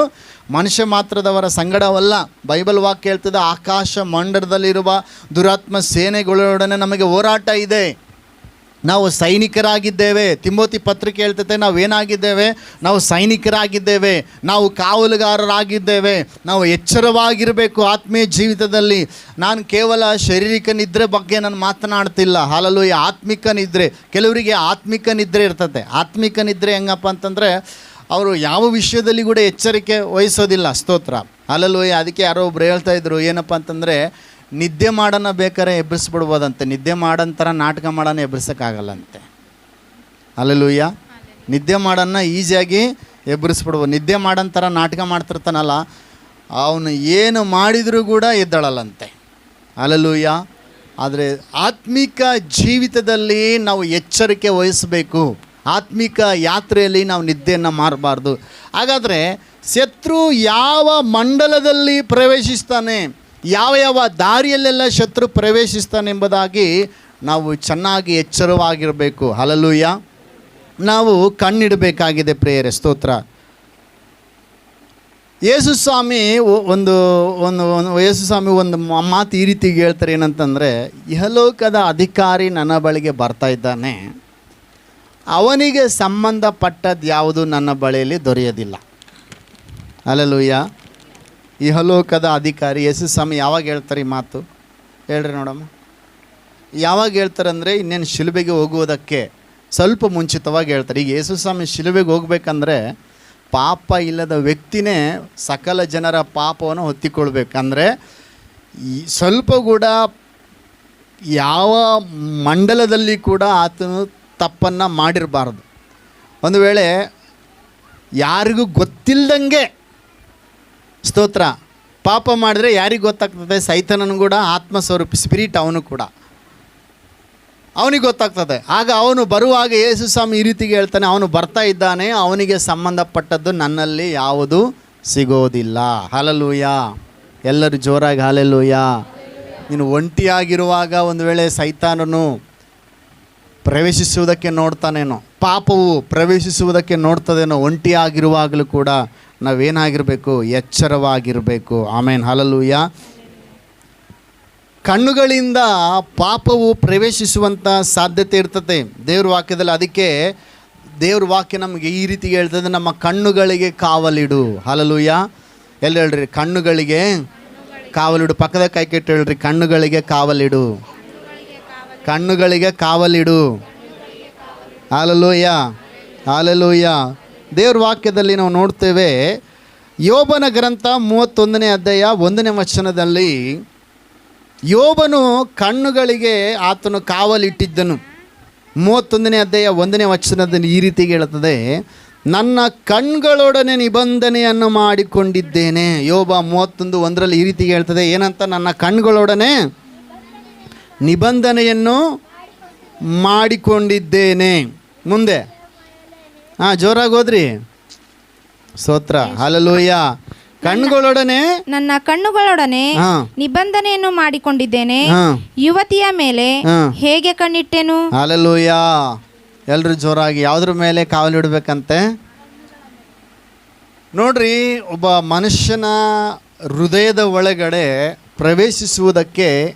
ಮನುಷ್ಯ ಮಾತ್ರದವರ ಸಂಗಡವಲ್ಲ. ಬೈಬಲ್ ವಾಕ್ಯ ಹೇಳ್ತದೆ, ಆಕಾಶ ಮಂಡಲದಲ್ಲಿರುವ ದುರಾತ್ಮ ಸೇನೆಗಳೊಡನೆ ನಮಗೆ ಹೋರಾಟ ಇದೆ. ನಾವು ಸೈನಿಕರಾಗಿದ್ದೇವೆ. ತಿಮೋತಿ ಪತ್ರಿಕೆ ಹೇಳ್ತದೆ, ನಾವೇನಾಗಿದ್ದೇವೆ? ನಾವು ಸೈನಿಕರಾಗಿದ್ದೇವೆ, ನಾವು ಕಾವಲುಗಾರರಾಗಿದ್ದೇವೆ. ನಾವು ಎಚ್ಚರವಾಗಿರಬೇಕು ಆತ್ಮೀಯ ಜೀವಿತದಲ್ಲಿ. ನಾನು ಕೇವಲ ಶಾರೀರಿಕ ನಿದ್ರೆ ಬಗ್ಗೆ ನಾನು ಮಾತನಾಡ್ತಿಲ್ಲ. ಹಲ್ಲೆಲೂಯ. ಆತ್ಮಿಕ ನಿದ್ರೆ. ಕೆಲವರಿಗೆ ಆತ್ಮಿಕ ನಿದ್ರೆ ಇರ್ತದೆ. ಆತ್ಮಿಕ ನಿದ್ರೆ ಹೆಂಗಪ್ಪ ಅಂತಂದರೆ, ಅವರು ಯಾವ ವಿಷಯದಲ್ಲಿ ಕೂಡ ಎಚ್ಚರಿಕೆ ವಹಿಸೋದಿಲ್ಲ. ಸ್ತೋತ್ರ, ಹಲ್ಲೆಲೂಯ. ಅದಕ್ಕೆ ಯಾರೋ ಒಬ್ರು ಹೇಳ್ತಾ ಇದ್ರು, ಏನಪ್ಪ ಅಂತಂದರೆ, ನಿದ್ದೆ ಮಾಡೋಣ ಬೇಕಾದ್ರೆ ಎಬ್ಬರಿಸ್ಬಿಡ್ಬೋದಂತೆ, ನಿದ್ದೆ ಮಾಡಂತರ ನಾಟಕ ಮಾಡೋಣ ಎಬ್ಬರಿಸೋಕ್ಕಾಗಲ್ಲಂತೆ. ಹಲ್ಲೆಲೂಯ. ನಿದ್ದೆ ಮಾಡೋಣ ಈಸಿಯಾಗಿ ಎಬ್ಬರಿಸ್ಬಿಡ್ಬೋದು. ನಿದ್ದೆ ಮಾಡಂತರ ನಾಟಕ ಮಾಡ್ತಿರ್ತಾನಲ್ಲ, ಅವನು ಏನು ಮಾಡಿದರೂ ಕೂಡ ಎದ್ದಳಲ್ಲಂತೆ. ಹಲ್ಲೆಲೂಯ. ಆದರೆ ಆತ್ಮಿಕ ಜೀವಿತದಲ್ಲಿ ನಾವು ಎಚ್ಚರಿಕೆ ವಹಿಸಬೇಕು. ಆತ್ಮಿಕ ಯಾತ್ರೆಯಲ್ಲಿ ನಾವು ನಿದ್ದೆಯನ್ನು ಮಾರಬಾರ್ದು. ಹಾಗಾದರೆ ಶತ್ರು ಯಾವ ಮಂಡಲದಲ್ಲಿ ಪ್ರವೇಶಿಸ್ತಾನೆ, ಯಾವ ಯಾವ ದಾರಿಯಲ್ಲೆಲ್ಲ ಶತ್ರು ಪ್ರವೇಶಿಸ್ತಾನೆ ಎಂಬುದಾಗಿ ನಾವು ಚೆನ್ನಾಗಿ ಎಚ್ಚರವಾಗಿರಬೇಕು. ಹಲ್ಲೆಲೂಯ. ನಾವು ಕಣ್ಣಿಡಬೇಕಾಗಿದೆ ಪ್ರಿಯರೇ. ಸ್ತೋತ್ರ. ಯೇಸು ಸ್ವಾಮಿ ಒಂದು ಮಾತು ಈ ರೀತಿ ಹೇಳ್ತಾರೆ, ಏನಂತಂದರೆ, ಇಹಲೋಕದ ಅಧಿಕಾರಿ ನನ್ನ ಬಳಿಗೆ ಬರ್ತಾ ಇದ್ದಾನೆ, ಅವನಿಗೆ ಸಂಬಂಧಪಟ್ಟದ್ದು ಯಾವುದು ನನ್ನ ಬಳಿಯಲ್ಲಿ ದೊರೆಯೋದಿಲ್ಲ. ಹಲ್ಲೆಲೂಯ. ಇಹಲೋಕದ ಅಧಿಕಾರಿ ಯೇಸು ಸ್ವಾಮಿ ಯಾವಾಗ ಹೇಳ್ತಾರೆ ಈ ಮಾತು? ಹೇಳ್ರಿ ನೋಡಮ್ಮ. ಯಾವಾಗ ಹೇಳ್ತಾರೆ ಅಂದರೆ, ಇನ್ನೇನು ಶಿಲುಬೆಗೆ ಹೋಗುವುದಕ್ಕೆ ಸ್ವಲ್ಪ ಮುಂಚಿತವಾಗಿ ಹೇಳ್ತಾರೆ. ಈಗ ಯೇಸು ಸ್ವಾಮಿ ಶಿಲುಬೆಗೆ ಹೋಗ್ಬೇಕಂದ್ರೆ ಪಾಪ ಇಲ್ಲದ ವ್ಯಕ್ತಿನೇ ಸಕಲ ಜನರ ಪಾಪವನ್ನು ಹೊತ್ತಿಕೊಳ್ಬೇಕಂದ್ರೆ ಸ್ವಲ್ಪ ಕೂಡ ಯಾವ ಮಂಡಲದಲ್ಲಿ ಕೂಡ ಆತನು ತಪ್ಪನ್ನು ಮಾಡಿರಬಾರ್ದು. ಒಂದು ವೇಳೆ ಯಾರಿಗೂ ಗೊತ್ತಿಲ್ಲದಂಗೆ ಸ್ತೋತ್ರ ಪಾಪ ಮಾಡಿದ್ರೆ ಯಾರಿಗೆ ಗೊತ್ತಾಗ್ತದೆ? ಸೈತಾನನು ಕೂಡ ಆತ್ಮಸ್ವರೂಪಿ ಸ್ಪಿರಿಟ್, ಅವನು ಕೂಡ ಅವನಿಗೆ ಗೊತ್ತಾಗ್ತದೆ. ಆಗ ಅವನು ಬರುವಾಗ ಯೇಸು ಸ್ವಾಮಿ ಈ ರೀತಿಗೆ ಹೇಳ್ತಾನೆ, ಅವನು ಬರ್ತಾ ಇದ್ದಾನೆ, ಅವನಿಗೆ ಸಂಬಂಧಪಟ್ಟದ್ದು ನನ್ನಲ್ಲಿ ಯಾವುದು ಸಿಗೋದಿಲ್ಲ. ಹಲ್ಲೆಲೂಯ. ಎಲ್ಲರೂ ಜೋರಾಗಿ ಹಲ್ಲೆಲೂಯ. ನೀನು ಒಂಟಿಯಾಗಿರುವಾಗ ಒಂದು ವೇಳೆ ಸೈತಾನನು ಪ್ರವೇಶಿಸುವುದಕ್ಕೆ ನೋಡ್ತಾನೇನೋ, ಪಾಪವು ಪ್ರವೇಶಿಸುವುದಕ್ಕೆ ನೋಡ್ತದೇನೋ. ಒಂಟಿಯಾಗಿರುವಾಗಲೂ ಕೂಡ ನಾವೇನಾಗಿರಬೇಕು? ಎಚ್ಚರವಾಗಿರಬೇಕು. ಆಮೇನ್, ಹಲ್ಲೆಲೂಯ. ಕಣ್ಣುಗಳಿಂದ ಪಾಪವು ಪ್ರವೇಶಿಸುವಂಥ ಸಾಧ್ಯತೆ ಇರ್ತದೆ ದೇವ್ರ ವಾಕ್ಯದಲ್ಲಿ. ಅದಕ್ಕೆ ದೇವ್ರ ವಾಕ್ಯ ನಮಗೆ ಈ ರೀತಿ ಹೇಳ್ತದೆ, ನಮ್ಮ ಕಣ್ಣುಗಳಿಗೆ ಕಾವಲಿಡು. ಹಲ್ಲೆಲೂಯ. ಎಲ್ಲ ಹೇಳ್ರಿ, ಕಣ್ಣುಗಳಿಗೆ ಕಾವಲಿಡು. ಪಕ್ಕದ ಕೈ ಕೆಟ್ಟು ಹೇಳ್ರಿ, ಕಣ್ಣುಗಳಿಗೆ ಕಾವಲಿಡು, ಕಣ್ಣುಗಳಿಗೆ ಕಾವಲಿಡು. Hallelujah, hallelujah. ದೇವ್ರ ವಾಕ್ಯದಲ್ಲಿ ನಾವು ನೋಡ್ತೇವೆ, ಯೋಬನ ಗ್ರಂಥ 31ನೇ ಅಧ್ಯಾಯ 1ನೇ ವಚನದಲ್ಲಿ ಯೋಬನು ಕಣ್ಣುಗಳಿಗೆ ಆತನು ಕಾವಲಿಟ್ಟಿದ್ದನು. 31ನೇ ಅಧ್ಯಾಯ 1ನೇ ವಚನದಲ್ಲಿ ಈ ರೀತಿಗೆ ಹೇಳುತ್ತದೆ, ನನ್ನ ಕಣ್ಗಳೊಡನೆ ನಿಬಂಧನೆಯನ್ನು ಮಾಡಿಕೊಂಡಿದ್ದೇನೆ. ಯೋಬ 31:1 ಈ ರೀತಿಗೆ ಹೇಳ್ತದೆ, ಏನಂತ? ನನ್ನ ಕಣ್ಗಳೊಡನೆ ನಿಬಂಧನೆಯನ್ನು ಮಾಡಿಕೊಂಡಿದ್ದೇನೆ. ಮುಂದೆ ಜೋರಾಗಿ ಹೋದ್ರಿ. ಸ್ತೋತ್ರ, ಹಲ್ಲೆಲೂಯ. ಕಣ್ಣುಗಳೊಡನೆ, ನನ್ನ ಕಣ್ಣುಗಳೊಡನೆ ನಿಬಂಧನೆಯನ್ನು ಮಾಡಿಕೊಂಡಿದ್ದೇನೆ, ಯುವತಿಯ ಮೇಲೆ ಹೇಗೆ ಕಣ್ಣಿಟ್ಟೆನು. ಹಲ್ಲೆಲೂಯ. ಎಲ್ಲರೂ ಜೋರಾಗಿ ಯಾವುದ್ರ ಮೇಲೆ ಕಾವಲಿಡಬೇಕಂತೆ ನೋಡ್ರಿ. ಒಬ್ಬ ಮನುಷ್ಯನ ಹೃದಯದ ಒಳಗಡೆ ಪ್ರವೇಶಿಸುವುದಕ್ಕೆ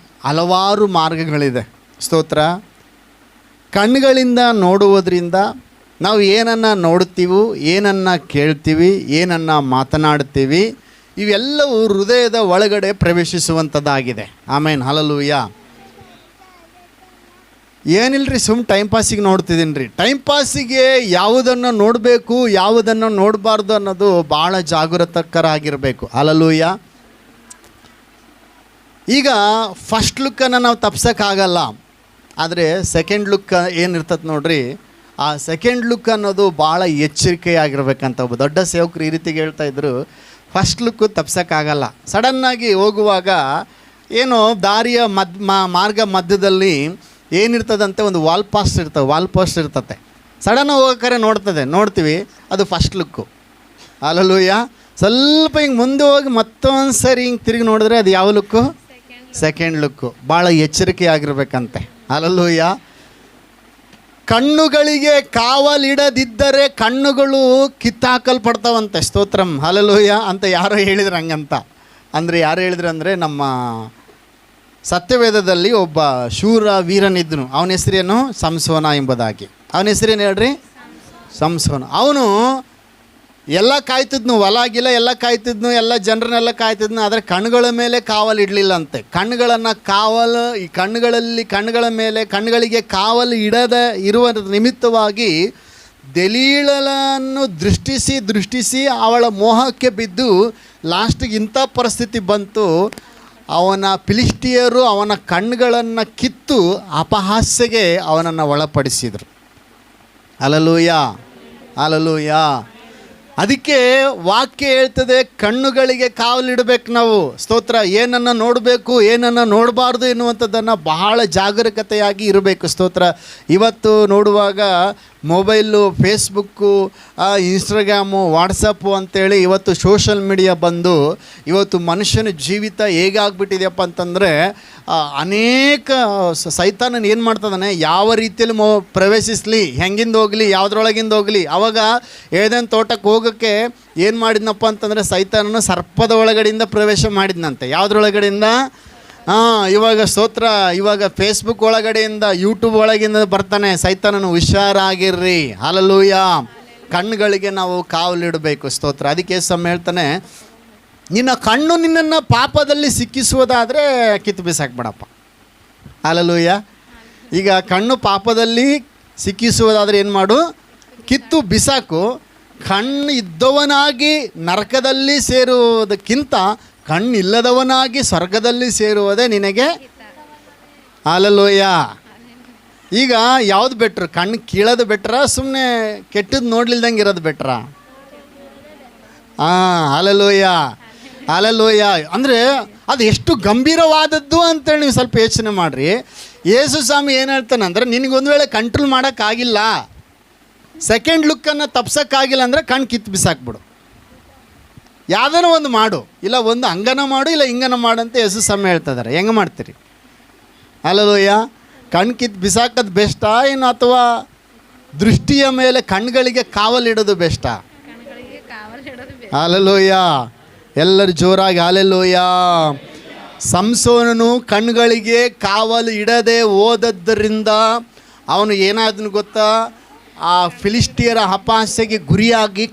ಹಲವಾರು ಮಾರ್ಗಗಳಿದೆ. ಸ್ತೋತ್ರ. ಕಣ್ಣುಗಳಿಂದ ನೋಡುವುದರಿಂದ ನಾವು ಏನನ್ನು ನೋಡ್ತೀವಿ, ಏನನ್ನು ಕೇಳ್ತೀವಿ, ಏನನ್ನು ಮಾತನಾಡ್ತೀವಿ, ಇವೆಲ್ಲವೂ ಹೃದಯದ ಒಳಗಡೆ ಪ್ರವೇಶಿಸುವಂಥದ್ದಾಗಿದೆ. ಆಮೇನ್, ಹಲ್ಲೆಲೂಯಾ. ಏನಿಲ್ಲರಿ, ಟೈಮ್ ಪಾಸಿಗೆ ನೋಡ್ತಿದ್ದೀನಿ ರೀ. ಟೈಮ್ ಪಾಸಿಗೆ ಯಾವುದನ್ನು ನೋಡಬೇಕು, ಯಾವುದನ್ನು ನೋಡಬಾರ್ದು ಅನ್ನೋದು ಭಾಳ ಜಾಗೃತಕರಾಗಿರಬೇಕು. ಹಲ್ಲೆಲೂಯಾ. ಈಗ ಫಸ್ಟ್ ಲುಕ್ಕನ್ನು ನಾವು ತಪ್ಸೋಕ್ಕಾಗಲ್ಲ, ಆದರೆ ಸೆಕೆಂಡ್ ಲುಕ್ ಏನಿರ್ತದೆ ನೋಡ್ರಿ, ಆ ಸೆಕೆಂಡ್ ಲುಕ್ ಅನ್ನೋದು ಭಾಳ ಎಚ್ಚರಿಕೆಯಾಗಿರ್ಬೇಕಂತ ಒಬ್ಬ ದೊಡ್ಡ ಸೇವಕರು ಈ ರೀತಿಗೆ ಹೇಳ್ತಾಯಿದ್ರು. ಫಸ್ಟ್ ಲುಕ್ಕು ತಪ್ಸೋಕ್ಕಾಗಲ್ಲ. ಸಡನ್ನಾಗಿ ಹೋಗುವಾಗ ಏನೋ ದಾರಿಯ ಮಾರ್ಗ ಮಧ್ಯದಲ್ಲಿ ಏನಿರ್ತದಂತೆ, ಒಂದು ವಾಲ್ ಪೋಸ್ಟ್ ಇರ್ತದೆ. ಸಡನ್ ಹೋಗೋಕ್ಕಾರೆ ನೋಡ್ತೀವಿ, ಅದು ಫಸ್ಟ್ ಲುಕ್ಕು. ಹಲ್ಲೆಲೂಯಾ. ಸ್ವಲ್ಪ ಹಿಂಗೆ ಮುಂದೆ ಹೋಗಿ ಮತ್ತೊಂದು ಸರಿ ಹಿಂಗೆ ತಿರುಗಿ ನೋಡಿದ್ರೆ ಅದು ಯಾವ ಲುಕ್ಕು? Second look. ಭಾಳ ಎಚ್ಚರಿಕೆಯಾಗಿರ್ಬೇಕಂತೆ. ಹಲ್ಲೆಲೂಯಾ. ಕಣ್ಣುಗಳಿಗೆ ಕಾವಲಿಡದಿದ್ದರೆ ಕಣ್ಣುಗಳು ಕಿತ್ತಾಕಲ್ಪಡ್ತಾವಂತೆ. ಸ್ತೋತ್ರಂ, ಹಲ್ಲೆಲೂಯಾ ಅಂತ ಯಾರೋ ಹೇಳಿದ್ರು. ಹಂಗಂತ ಅಂದರೆ ಯಾರು ಹೇಳಿದ್ರು ಅಂದರೆ, ನಮ್ಮ ಸತ್ಯವೇದದಲ್ಲಿ ಒಬ್ಬ ಶೂರ ವೀರನಿದ್ದನು. ಅವನ ಹೆಸರೇನು? ಸಂಸೋನ ಎಂಬುದಾಗಿ. ಅವನ ಹೆಸರೇನು ಹೇಳ್ರಿ? ಸಂಸೋನ. ಅವನು ಎಲ್ಲ ಕಾಯ್ತಿದ್ನು, ಹೊಲ ಗಿಲ ಎಲ್ಲ ಕಾಯ್ತಿದ್ನು, ಎಲ್ಲ ಜನರನ್ನೆಲ್ಲ ಕಾಯ್ತಿದ್ನು. ಆದರೆ ಕಣ್ಣುಗಳ ಮೇಲೆ ಕಾವಲು ಇಡಲಿಲ್ಲಂತೆ. ಕಣ್ಣುಗಳನ್ನು ಕಣ್ಣುಗಳ ಮೇಲೆ ಕಣ್ಣುಗಳಿಗೆ ಕಾವಲು ಇರುವ ನಿಮಿತ್ತವಾಗಿ ದಲೀಲಳನ್ನು ದೃಷ್ಟಿಸಿ ಅವಳ ಮೋಹಕ್ಕೆ ಬಿದ್ದು ಲಾಸ್ಟಿಗೆ ಇಂಥ ಪರಿಸ್ಥಿತಿ ಬಂತು. ಅವನ ಫಿಲಿಷ್ಟಿಯರು ಅವನ ಕಣ್ಣುಗಳನ್ನು ಕಿತ್ತು ಅಪಹಾಸ್ಯಗೆ ಅವನನ್ನು ಒಳಪಡಿಸಿದರು. Hallelujah, hallelujah. ಅದಕ್ಕೆ ವಾಕ್ಯ ಹೇಳ್ತದೆ, ಕಣ್ಣುಗಳಿಗೆ ಕಾವಲಿಡಬೇಕು ನಾವು. ಸ್ತೋತ್ರ. ಏನನ್ನು ನೋಡಬೇಕು, ಏನನ್ನು ನೋಡಬಾರ್ದು ಎನ್ನುವಂಥದ್ದನ್ನು ಬಹಳ ಜಾಗರೂಕತೆಯಾಗಿ ಇರಬೇಕು. ಸ್ತೋತ್ರ. ಇವತ್ತು ನೋಡುವಾಗ ಮೊಬೈಲು, ಫೇಸ್ಬುಕ್ಕು, ಇನ್ಸ್ಟಾಗ್ರಾಮು, ವಾಟ್ಸಪ್ಪು ಅಂತೇಳಿ ಇವತ್ತು ಸೋಷಲ್ ಮೀಡಿಯಾ ಬಂದು ಇವತ್ತು ಮನುಷ್ಯನ ಜೀವಿತ ಹೇಗಾಗ್ಬಿಟ್ಟಿದೆಯಪ್ಪ ಅಂತಂದರೆ, ಅನೇಕ ಸೈತಾನನ ಏನು ಮಾಡ್ತದಾನೆ, ಯಾವ ರೀತಿಯಲ್ಲಿ ಪ್ರವೇಶಿಸಲಿ, ಹೆಂಗಿಂದ ಹೋಗಲಿ, ಯಾವುದ್ರೊಳಗಿಂದ ಹೋಗಲಿ. ಅವಾಗ ಏದೇನು ತೋಟಕ್ಕೆ ಹೋಗೋಕ್ಕೆ ಏನು ಮಾಡಿದ್ನಪ್ಪ ಅಂತಂದರೆ, ಸೈತಾನನು ಸರ್ಪದ ಒಳಗಡೆಯಿಂದ ಪ್ರವೇಶ ಮಾಡಿದ್ನಂತೆ. ಯಾವುದ್ರೊಳಗಡೆಯಿಂದ? ಇವಾಗ ಸ್ತೋತ್ರ, ಇವಾಗ ಫೇಸ್ಬುಕ್ ಒಳಗಡೆಯಿಂದ, ಯೂಟ್ಯೂಬ್ ಒಳಗಿಂದ ಬರ್ತಾನೆ ಸೈತಾನನು. ಹುಷಾರಾಗಿರ್ರಿ. ಹಲ್ಲೆಲೂಯಾ. ಕಣ್ಣುಗಳಿಗೆ ನಾವು ಕಾವಲಿಡಬೇಕು. ಸ್ತೋತ್ರ. ಅದಕ್ಕೆ ಸಮ ಹೇಳ್ತಾನೆ, ನಿನ್ನ ಕಣ್ಣು ನಿನ್ನನ್ನು ಪಾಪದಲ್ಲಿ ಸಿಕ್ಕಿಸುವುದಾದರೆ ಕಿತ್ತು ಬಿಸಾಕ್ಬೇಡಪ್ಪ. ಹಲ್ಲೆಲೂಯಾ. ಈಗ ಕಣ್ಣು ಪಾಪದಲ್ಲಿ ಸಿಕ್ಕಿಸುವುದಾದರೆ ಏನು ಮಾಡು? ಕಿತ್ತು ಬಿಸಾಕು. ಕಣ್ಣು ಇದ್ದವನಾಗಿ ನರಕದಲ್ಲಿ ಸೇರುವುದಕ್ಕಿಂತ ಕಣ್ಣಿಲ್ಲದವನಾಗಿ ಸ್ವರ್ಗದಲ್ಲಿ ಸೇರುವುದೇ ನಿನಗೆ. ಹಲ್ಲೆಲೂಯಾ. ಈಗ ಯಾವುದು ಬೆಟ್ರು? ಕಣ್ಣು ಕೀಳೋದು ಬೆಟ್ರಾ, ಸುಮ್ಮನೆ ಕೆಟ್ಟದ್ದು ನೋಡ್ಲಿಲ್ದಂಗೆ ಇರೋದು ಬೆಟ್ರಾ? Hallelujah, hallelujah. ಅಂದರೆ ಅದು ಎಷ್ಟು ಗಂಭೀರವಾದದ್ದು ಅಂತೇಳಿ ನೀವು ಸ್ವಲ್ಪ ಯೋಚನೆ ಮಾಡಿರಿ. ಯೇಸು ಸ್ವಾಮಿ ಏನು ಹೇಳ್ತಾನಂದ್ರೆ, ನಿನಗೊಂದು ವೇಳೆ ಕಂಟ್ರೋಲ್ ಮಾಡೋಕ್ಕಾಗಿಲ್ಲ, ಸೆಕೆಂಡ್ ಲುಕ್ಕನ್ನು ತಪ್ಸೋಕ್ಕಾಗಿಲ್ಲ ಅಂದರೆ ಕಣ್ಣು ಕಿತ್ತು ಬಿಸಾಕ್ಬಿಡು. ಯಾವುದೋ ಒಂದು ಮಾಡು, ಇಲ್ಲ ಒಂದು ಹಂಗನ ಮಾಡು, ಇಲ್ಲ ಹಿಂಗನ ಮಾಡು ಅಂತ ಯೇಸು ಸ್ವಾಮಿ ಹೇಳ್ತಿದ್ದಾರೆ. ಹೆಂಗೆ ಮಾಡ್ತೀರಿ? ಹಲ್ಲೆಲೂಯಾ. ಕಣ್ಣು ಕಿತ್ತು ಬಿಸಾಕೋದು ಬೆಸ್ಟಾ, ಏನು ಅಥವಾ ದೃಷ್ಟಿಯ ಮೇಲೆ ಕಣ್ಗಳಿಗೆ ಕಾವಲಿಡೋದು ಬೆಸ್ಟಾ? ಹಲ್ಲೆಲೂಯಾ. ಎಲ್ಲರೂ ಜೋರಾಗಿ ಹಲ್ಲೆಲೂಯಾ. ಸಂಸೋನನು ಕಣ್ಗಳಿಗೆ ಕಾವಲು ಇಡದೆ ಹೋದದ್ದರಿಂದ ಅವನು ಏನಾದನು ಗೊತ್ತಾ? ಆ ಫಿಲಿಸ್ಟಿಯರ ಅಪಹಾಸ್ಯಕ್ಕೆ ಗುರಿಯಾಗಿ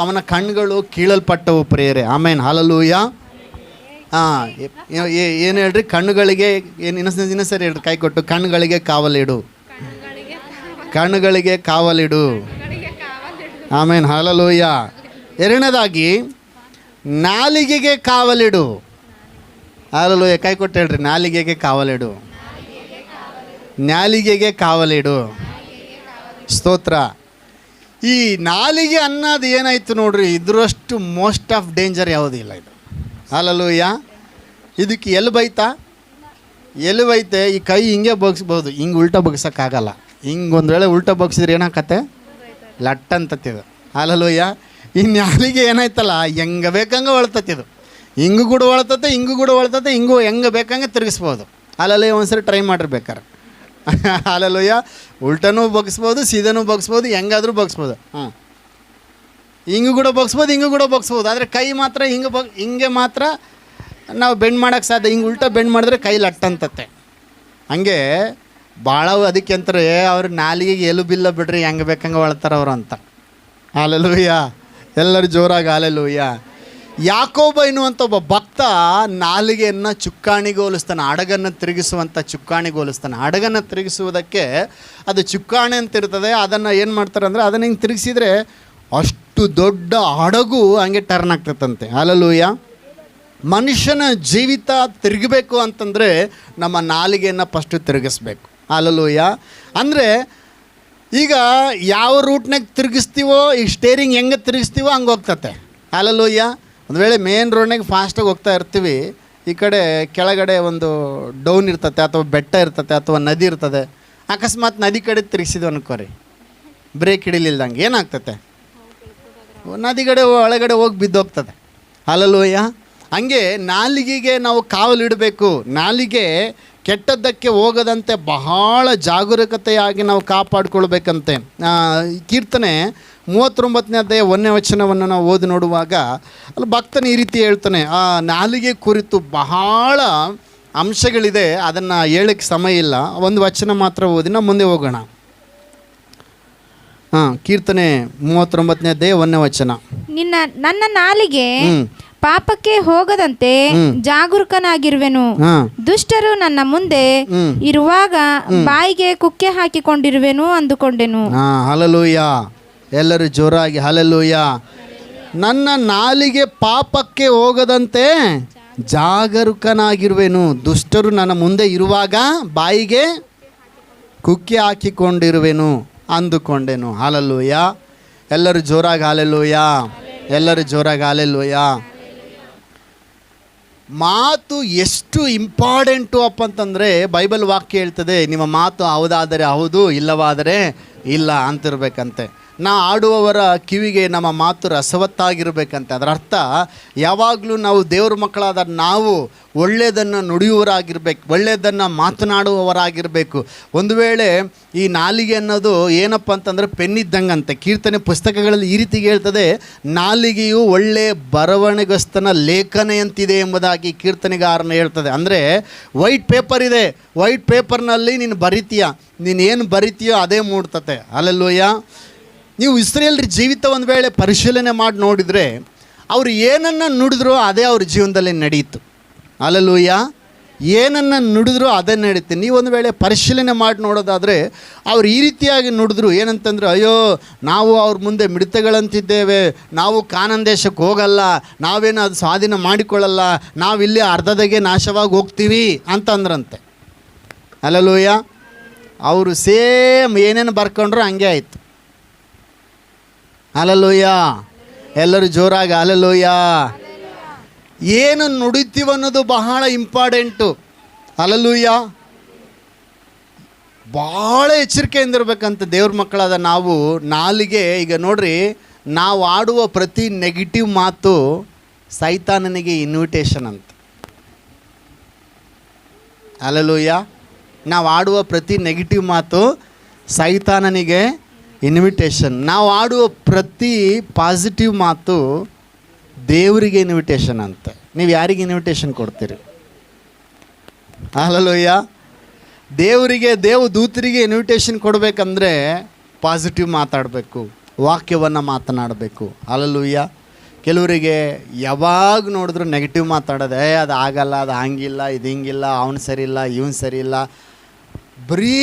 ಅವನ ಕಣ್ಣುಗಳು ಕೀಳಲ್ಪಟ್ಟವು. ಪ್ರೇರೆ. ಆಮೇನ್, ಹಲ್ಲೆಲೂಯಾ. ಏನು ಹೇಳ್ರಿ? ಕಣ್ಣುಗಳಿಗೆ ಏನು ಇನ್ನೊಂದು ಸರಿ ಹೇಳ್ರಿ, ಕೈ ಕೊಟ್ಟು. ಕಣ್ಣುಗಳಿಗೆ ಕಾವಲಿಡು, ಕಣ್ಣುಗಳಿಗೆ ಕಾವಲಿಡು. ಆಮೇನ್, ಹಲ್ಲೆಲೂಯಾ. ಎರಡನೇದಾಗಿ ನಾಲಿಗೆಗೆ ಕಾವಲಿಡು. ಹಲ್ಲೆಲೂಯಾ. ಕೈ ಕೊಟ್ಟು ಹೇಳ್ರಿ, ನಾಲಿಗೆಗೆ ಕಾವಲಿಡು, ನಾಲಿಗೆಗೆ ಕಾವಲಿಡು. ಸ್ತೋತ್ರ. ಈ ನಾಲಿಗೆ ಅನ್ನೋದು ಏನಾಯ್ತು ನೋಡ್ರಿ, ಇದ್ರಷ್ಟು ಮೋಸ್ಟ್ ಆಫ್ ಡೇಂಜರ್ ಯಾವುದಿಲ್ಲ ಇದು. ಹಲ್ಲೆಲೂಯಾ. ಇದಕ್ಕೆ ಎಲ್ಲಿ ಬೈತೆ? ಈ ಕೈ ಹಿಂಗೆ ಬಗ್ಸ್ಬೋದು, ಹಿಂಗೆ ಉಲ್ಟಾ ಬಗ್ಸೋಕ್ಕಾಗಲ್ಲ. ಹಿಂಗೆ ಒಂದು ವೇಳೆ ಉಲ್ಟಾ ಬಗ್ಸಿದ್ರೆ ಏನಾಕತ್ತೆ? ಲಟ್ ಅಂತತ್ತಿದು. ಹಲ್ಲೆಲೂಯಾ. ಈ ನಾಲಿಗೆ ಏನಾಯ್ತಲ್ಲ, ಹೆಂಗೆ ಬೇಕಂಗೆ ಒಳ್ತತ್ತಿದು. ಹಿಂಗೂ ಕೂಡ ಒಳ್ತತೆ, ಹಿಂಗೂ ಹೆಂಗೆ ಬೇಕಂಗೆ ತಿರುಗಿಸ್ಬೋದು. ಅಲ್ಲಲ್ಲೇ ಒಂದ್ಸರಿ ಟ್ರೈ ಮಾಡಿರ್ಬೇಕಾರೆ. ಹಲ್ಲೆಲೂಯಾ. ಉಲ್ಟನೂ ಬಗ್ಸ್ಬೋದು, ಸೀದನೂ ಬಗ್ಸ್ಬೋದು, ಹೆಂಗಾದರೂ ಬಗ್ಸ್ಬೋದು. ಹಿಂಗೂ ಕೂಡ ಬಗ್ಸ್ಬೋದು, ಆದರೆ ಕೈ ಮಾತ್ರ ಹಿಂಗೆ ಮಾತ್ರ ನಾವು ಬೆಂಡ್ ಮಾಡೋಕ್ಕೆ ಸಾಧ್ಯ. ಹಿಂಗೆ ಉಲ್ಟಾ ಬೆಂಡ್ ಮಾಡಿದ್ರೆ ಕೈ ಲಟ್ಟಂತತ್ತೆ. ಹಾಗೆ ಭಾಳ ಅದಕ್ಕೆ ಅಂತಾರೆ ಅವ್ರ ನಾಲಿಗೆಗೆ ಎಲುಬಿಲ್ಲ ಬಿಡ್ರಿ ಹೆಂಗೆ ಬೇಕಂಗೆ ಒಳ್ತಾರೆ ಅವರು ಅಂತ. ಹಾಲೆಲೂಯ, ಎಲ್ಲರೂ ಜೋರಾಗಿ ಹಾಲೆಲೂಯ. ಯಾಕೋಬ ಎನ್ನುವಂಥ ಒಬ್ಬ ಭಕ್ತ ನಾಲಿಗೆಯನ್ನು ಚುಕ್ಕಾಣಿಗೆ ಹೋಲಿಸ್ತಾನೆ, ಹಡಗನ್ನು ತಿರುಗಿಸುವಂಥ ಚುಕ್ಕಾಣಿಗೆ ಹೋಲಿಸ್ತಾನೆ. ಹಡಗನ್ನು ತಿರುಗಿಸುವುದಕ್ಕೆ ಅದು ಚುಕ್ಕಾಣಿ ಅಂತ ಇರ್ತದೆ, ಅದನ್ನು ಏನು ಮಾಡ್ತಾರೆ ಅಂದರೆ ಅದನ್ನು ಹಿಂಗೆ ತಿರುಗಿಸಿದರೆ ಅಷ್ಟು ದೊಡ್ಡ ಹಡಗು ಹಂಗೆ ಟರ್ನ್ ಆಗ್ತದಂತೆ. ಹಾಲೆಲೂಯ. ಮನುಷ್ಯನ ಜೀವಿತ ತಿರುಗಬೇಕು ಅಂತಂದರೆ ನಮ್ಮ ನಾಲಿಗೆಯನ್ನು ಫಸ್ಟು ತಿರುಗಿಸ್ಬೇಕು. ಹಾಲೆಲೂಯ. ಅಂದರೆ ಈಗ ಯಾವ ರೂಟ್ನಾಗ ತಿರುಗಿಸ್ತೀವೋ, ಈ ಸ್ಟೇರಿಂಗ್ ಹೆಂಗೆ ತಿರುಗಿಸ್ತೀವೋ ಹಂಗೆ ಹೋಗ್ತತೆ. ಹಾಲೆಲೂಯ. ಒಂದು ವೇಳೆ ಮೇನ್ ರೋಡ್ನಾಗ ಫಾಸ್ಟಾಗಿ ಹೋಗ್ತಾ ಇರ್ತೀವಿ, ಈ ಕಡೆ ಕೆಳಗಡೆ ಒಂದು ಡೌನ್ ಇರ್ತತೆ ಅಥವಾ ಬೆಟ್ಟ ಇರ್ತತೆ ಅಥವಾ ನದಿ ಇರ್ತದೆ, ಅಕಸ್ಮಾತ್ ನದಿ ಕಡೆ ತಿರುಗಿಸಿದ್ವಿ ಅನ್ಕೋರಿ, ಬ್ರೇಕ್ ಹಿಡಿಲಿಲ್ದಂಗೆ ಏನಾಗ್ತತೆ, ನದಿ ಕಡೆ ಒಳಗಡೆ ಹೋಗಿ ಬಿದ್ದೋಗ್ತದೆ. ಹಾಲೆಲೂಯ. ಹಂಗೆ ನಾಲಿಗೆಗೆ ನಾವು ಕಾವಲಿಡಬೇಕು. ನಾಲಿಗೆ ಕೆಟ್ಟದ್ದಕ್ಕೆ ಹೋಗದಂತೆ ಬಹಳ ಜಾಗರೂಕತೆಯಾಗಿ ನಾವು ಕಾಪಾಡಿಕೊಳ್ಬೇಕಂತೆ. ಕೀರ್ತನೆ 39ನೇ ಅಧ್ಯಾಯ 1ನೇ ವಚನವನ್ನು ನಾವು ಓದಿ ನೋಡುವಾಗ ಅಲ್ಲಿ ಭಕ್ತನ ಈ ರೀತಿ ಹೇಳ್ತಾನೆ. ಆ ನಾಲಿಗೆ ಕುರಿತು ಬಹಳ ಅಂಶಗಳಿದೆ, ಅದನ್ನು ಹೇಳಕ್ಕೆ ಸಮಯ ಇಲ್ಲ. ಒಂದು ವಚನ ಮಾತ್ರ ಓದಿ ನಾವು ಮುಂದೆ ಹೋಗೋಣ. ಕೀರ್ತನೆ 39ನೇ ಅಧ್ಯಾಯ 1ನೇ ವಚನ. ನನ್ನ ನಾಲಿಗೆ ಪಾಪಕ್ಕೆ ಹೋಗದಂತೆ ಜಾಗರೂಕನಾಗಿರುವೆನು. ದುಷ್ಟರು ನನ್ನ ಮುಂದೆ ಇರುವಾಗ ಬಾಯಿಗೆ ಕುಕ್ಕೆ ಹಾಕಿಕೊಂಡಿರುವೆನು ಅಂದುಕೊಂಡೆನು. ಹಲ್ಲೆಲೂಯ. ಎಲ್ಲರೂ ಜೋರಾಗಿ ಹಲ್ಲೆಲೂಯ. ನನ್ನ ನಾಲಿಗೆ ಪಾಪಕ್ಕೆ ಹೋಗದಂತೆ ಜಾಗರೂಕನಾಗಿರುವೆನು. ದುಷ್ಟರು ನನ್ನ ಮುಂದೆ ಇರುವಾಗ ಬಾಯಿಗೆ ಕುಕ್ಕೆ ಹಾಕಿಕೊಂಡಿರುವೆನು ಅಂದುಕೊಂಡೆನು. ಹಲ್ಲೆಲೂಯ. ಎಲ್ಲರೂ ಜೋರಾಗಿ ಹಲ್ಲೆಲೂಯ. ಎಲ್ಲರೂ ಜೋರಾಗಿ ಹಲ್ಲೆಲೂಯ. ಮಾತು ಎಷ್ಟು ಇಂಪಾರ್ಟೆಂಟು ಅಪ್ಪ ಅಂತಂದರೆ ಬೈಬಲ್ ವಾಕ್ಯ ಹೇಳ್ತದೆ, ನಿಮ್ಮ ಮಾತು ಹೌದಾದರೆ ಹೌದು, ಇಲ್ಲವಾದರೆ ಇಲ್ಲ ಅಂತಿರ್ಬೇಕಂತೆ. ನಾವು ಆಡುವವರ ಕಿವಿಗೆ ನಮ್ಮ ಮಾತು ರಸವತ್ತಾಗಿರ್ಬೇಕಂತೆ. ಅದರ ಅರ್ಥ ಯಾವಾಗಲೂ ನಾವು ದೇವ್ರ ಮಕ್ಕಳಾದ ನಾವು ಒಳ್ಳೆಯದನ್ನು ನುಡಿಯುವವರಾಗಿರ್ಬೇಕು, ಒಳ್ಳೆಯದನ್ನು ಮಾತನಾಡುವವರಾಗಿರಬೇಕು. ಒಂದು ವೇಳೆ ಈ ನಾಲಿಗೆ ಅನ್ನೋದು ಏನಪ್ಪ ಅಂತಂದರೆ ಪೆನ್ನಿದ್ದಂಗಂತೆ. ಕೀರ್ತನೆ ಪುಸ್ತಕಗಳಲ್ಲಿ ಈ ರೀತಿಗೆ ಹೇಳ್ತದೆ, ನಾಲಿಗೆಯು ಒಳ್ಳೆಯ ಬರವಣಿಗಸ್ತನ ಲೇಖನೆಯಂತಿದೆ ಎಂಬುದಾಗಿ ಕೀರ್ತನೆಗಾರನ ಹೇಳ್ತದೆ. ಅಂದರೆ ವೈಟ್ ಪೇಪರ್ ಇದೆ, ವೈಟ್ ಪೇಪರ್ನಲ್ಲಿ ನೀನು ಬರಿತೀಯ, ನೀನೇನು ಬರಿತೀಯೋ ಅದೇ ಮೂಡ್ತತೆ. ಹಲ್ಲೆಲೂಯ. ನೀವು ಇಸ್ರೇಲ್ರ ಜೀವಿತ ಒಂದು ವೇಳೆ ಪರಿಶೀಲನೆ ಮಾಡಿ ನೋಡಿದರೆ ಅವರು ಏನನ್ನು ನುಡಿದ್ರೋ ಅದೇ ಅವ್ರ ಜೀವನದಲ್ಲಿ ನಡೆಯಿತು. ಹಲ್ಲೆಲೂಯ. ಏನನ್ನು ನುಡಿದ್ರೋ ಅದೇ ನಡೀತೆ. ನೀವೊಂದು ವೇಳೆ ಪರಿಶೀಲನೆ ಮಾಡಿ ನೋಡೋದಾದರೆ ಅವ್ರು ಈ ರೀತಿಯಾಗಿ ನುಡಿದ್ರು. ಏನಂತಂದ್ರೆ, ಅಯ್ಯೋ ನಾವು ಅವ್ರ ಮುಂದೆ ಮಿಡತೆಗಳಂತಿದ್ದೇವೆ, ನಾವು ಕಾನಾನ್ ದೇಶಕ್ಕೆ ಹೋಗಲ್ಲ, ನಾವೇನು ಅದು ಸ್ವಾಧೀನ ಮಾಡಿಕೊಳ್ಳಲ್ಲ, ನಾವಿಲ್ಲಿ ಅರ್ಧದಾಗೆ ನಾಶವಾಗಿ ಹೋಗ್ತೀವಿ ಅಂತಂದ್ರಂತೆ. ಹಲ್ಲೆಲೂಯ. ಅವರು ಸೇಮ್ ಏನೇನು ಬರ್ಕೊಂಡ್ರು ಹಂಗೆ ಆಯಿತು. ಹಲ್ಲೆಲೂಯ. ಎಲ್ಲರೂ ಜೋರಾಗಿ ಹಲ್ಲೆಲೂಯ. ಏನು ನುಡಿತೀವಿ ಅನ್ನೋದು ಬಹಳ ಇಂಪಾರ್ಟೆಂಟು. ಹಲ್ಲೆಲೂಯ. ಭಾಳ ಎಚ್ಚರಿಕೆಯಿಂದಿರ್ಬೇಕಂತ ದೇವ್ರ ಮಕ್ಕಳಾದ ನಾವು. ನಾಲಿಗೆ ಈಗ ನೋಡ್ರಿ, ನಾವು ಆಡುವ ಪ್ರತಿ ನೆಗೆಟಿವ್ ಮಾತು ಸೈತಾನನಿಗೆ ಇನ್ವಿಟೇಷನ್ ಅಂತ. ಹಲ್ಲೆಲೂಯ. ನಾವು ಆಡುವ ಪ್ರತಿ ನೆಗೆಟಿವ್ ಮಾತು ಸೈತಾನನಿಗೆ ಇನ್ವಿಟೇಷನ್. ನಾವು ಆಡುವ ಪ್ರತಿ ಪಾಸಿಟಿವ್ ಮಾತು ದೇವರಿಗೆ ಇನ್ವಿಟೇಷನ್ ಅಂತ. ನೀವು ಯಾರಿಗೆ ಇನ್ವಿಟೇಷನ್ ಕೊಡ್ತೀರಿ? ಹಲ್ಲೆಲೂಯ. ದೇವರಿಗೆ, ದೇವದೂತರಿಗೆ ಇನ್ವಿಟೇಷನ್ ಕೊಡಬೇಕಂದ್ರೆ ಪಾಸಿಟಿವ್ ಮಾತಾಡಬೇಕು, ವಾಕ್ಯವನ್ನು ಮಾತನಾಡಬೇಕು. ಹಲ್ಲೆಲೂಯ. ಕೆಲವರಿಗೆ ಯಾವಾಗ ನೋಡಿದ್ರು ನೆಗೆಟಿವ್ ಮಾತಾಡೋದೆ, ಅದು ಆಗಲ್ಲ, ಅದು ಹಂಗಿಲ್ಲ, ಇದು ಹಿಂಗಿಲ್ಲ, ಅವನು ಸರಿ ಇಲ್ಲ, ಇವನು ಸರಿ ಇಲ್ಲ. ಬರೀ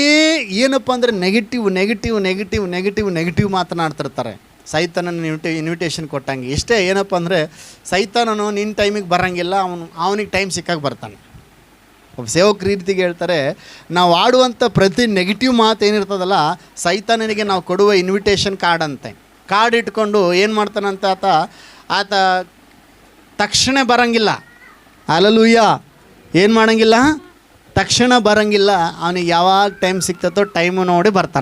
ಏನಪ್ಪ ಅಂದರೆ negative negative negative negative negative ಮಾತನಾಡ್ತಿರ್ತಾರೆ. ಸೈತಾನನ ಇನ್ವಿಟೇಷನ್ ಕೊಟ್ಟಂಗೆ ಇಷ್ಟೇ. ಏನಪ್ಪ ಅಂದರೆ ಸೈತಾನನು ನಿನ್ನ ಟೈಮಿಗೆ ಬರೋಂಗಿಲ್ಲ, ಅವನಿಗೆ ಟೈಮ್ ಸಿಕ್ಕಾಗ ಬರ್ತಾನೆ. ಒಬ್ಬ ಸೇವಕರು ಈ ರೀತಿಗೆ ಹೇಳ್ತಾರೆ, ನಾವು ಆಡುವಂಥ ಪ್ರತಿ ನೆಗೆಟಿವ್ ಮಾತು ಏನಿರ್ತದಲ್ಲ, ಸೈತಾನನಿಗೆ ನಾವು ಕೊಡುವ ಇನ್ವಿಟೇಷನ್ ಕಾರ್ಡ್ ಅಂತೆ. ಕಾರ್ಡ್ ಇಟ್ಕೊಂಡು ಏನು ಮಾಡ್ತಾನಂತ ಆತ ತಕ್ಷಣ ಬರೋಂಗಿಲ್ಲ. ಹಲ್ಲೆಲೂಯ. ಏನು ಮಾಡೋಂಗಿಲ್ಲ, ತಕ್ಷಣ ಬರೋಂಗಿಲ್ಲ. ಅವನಿಗೆ ಯಾವಾಗ ಟೈಮ್ ಸಿಗ್ತದೋ ಟೈಮು ನೋಡಿ ಬರ್ತಾನೆ.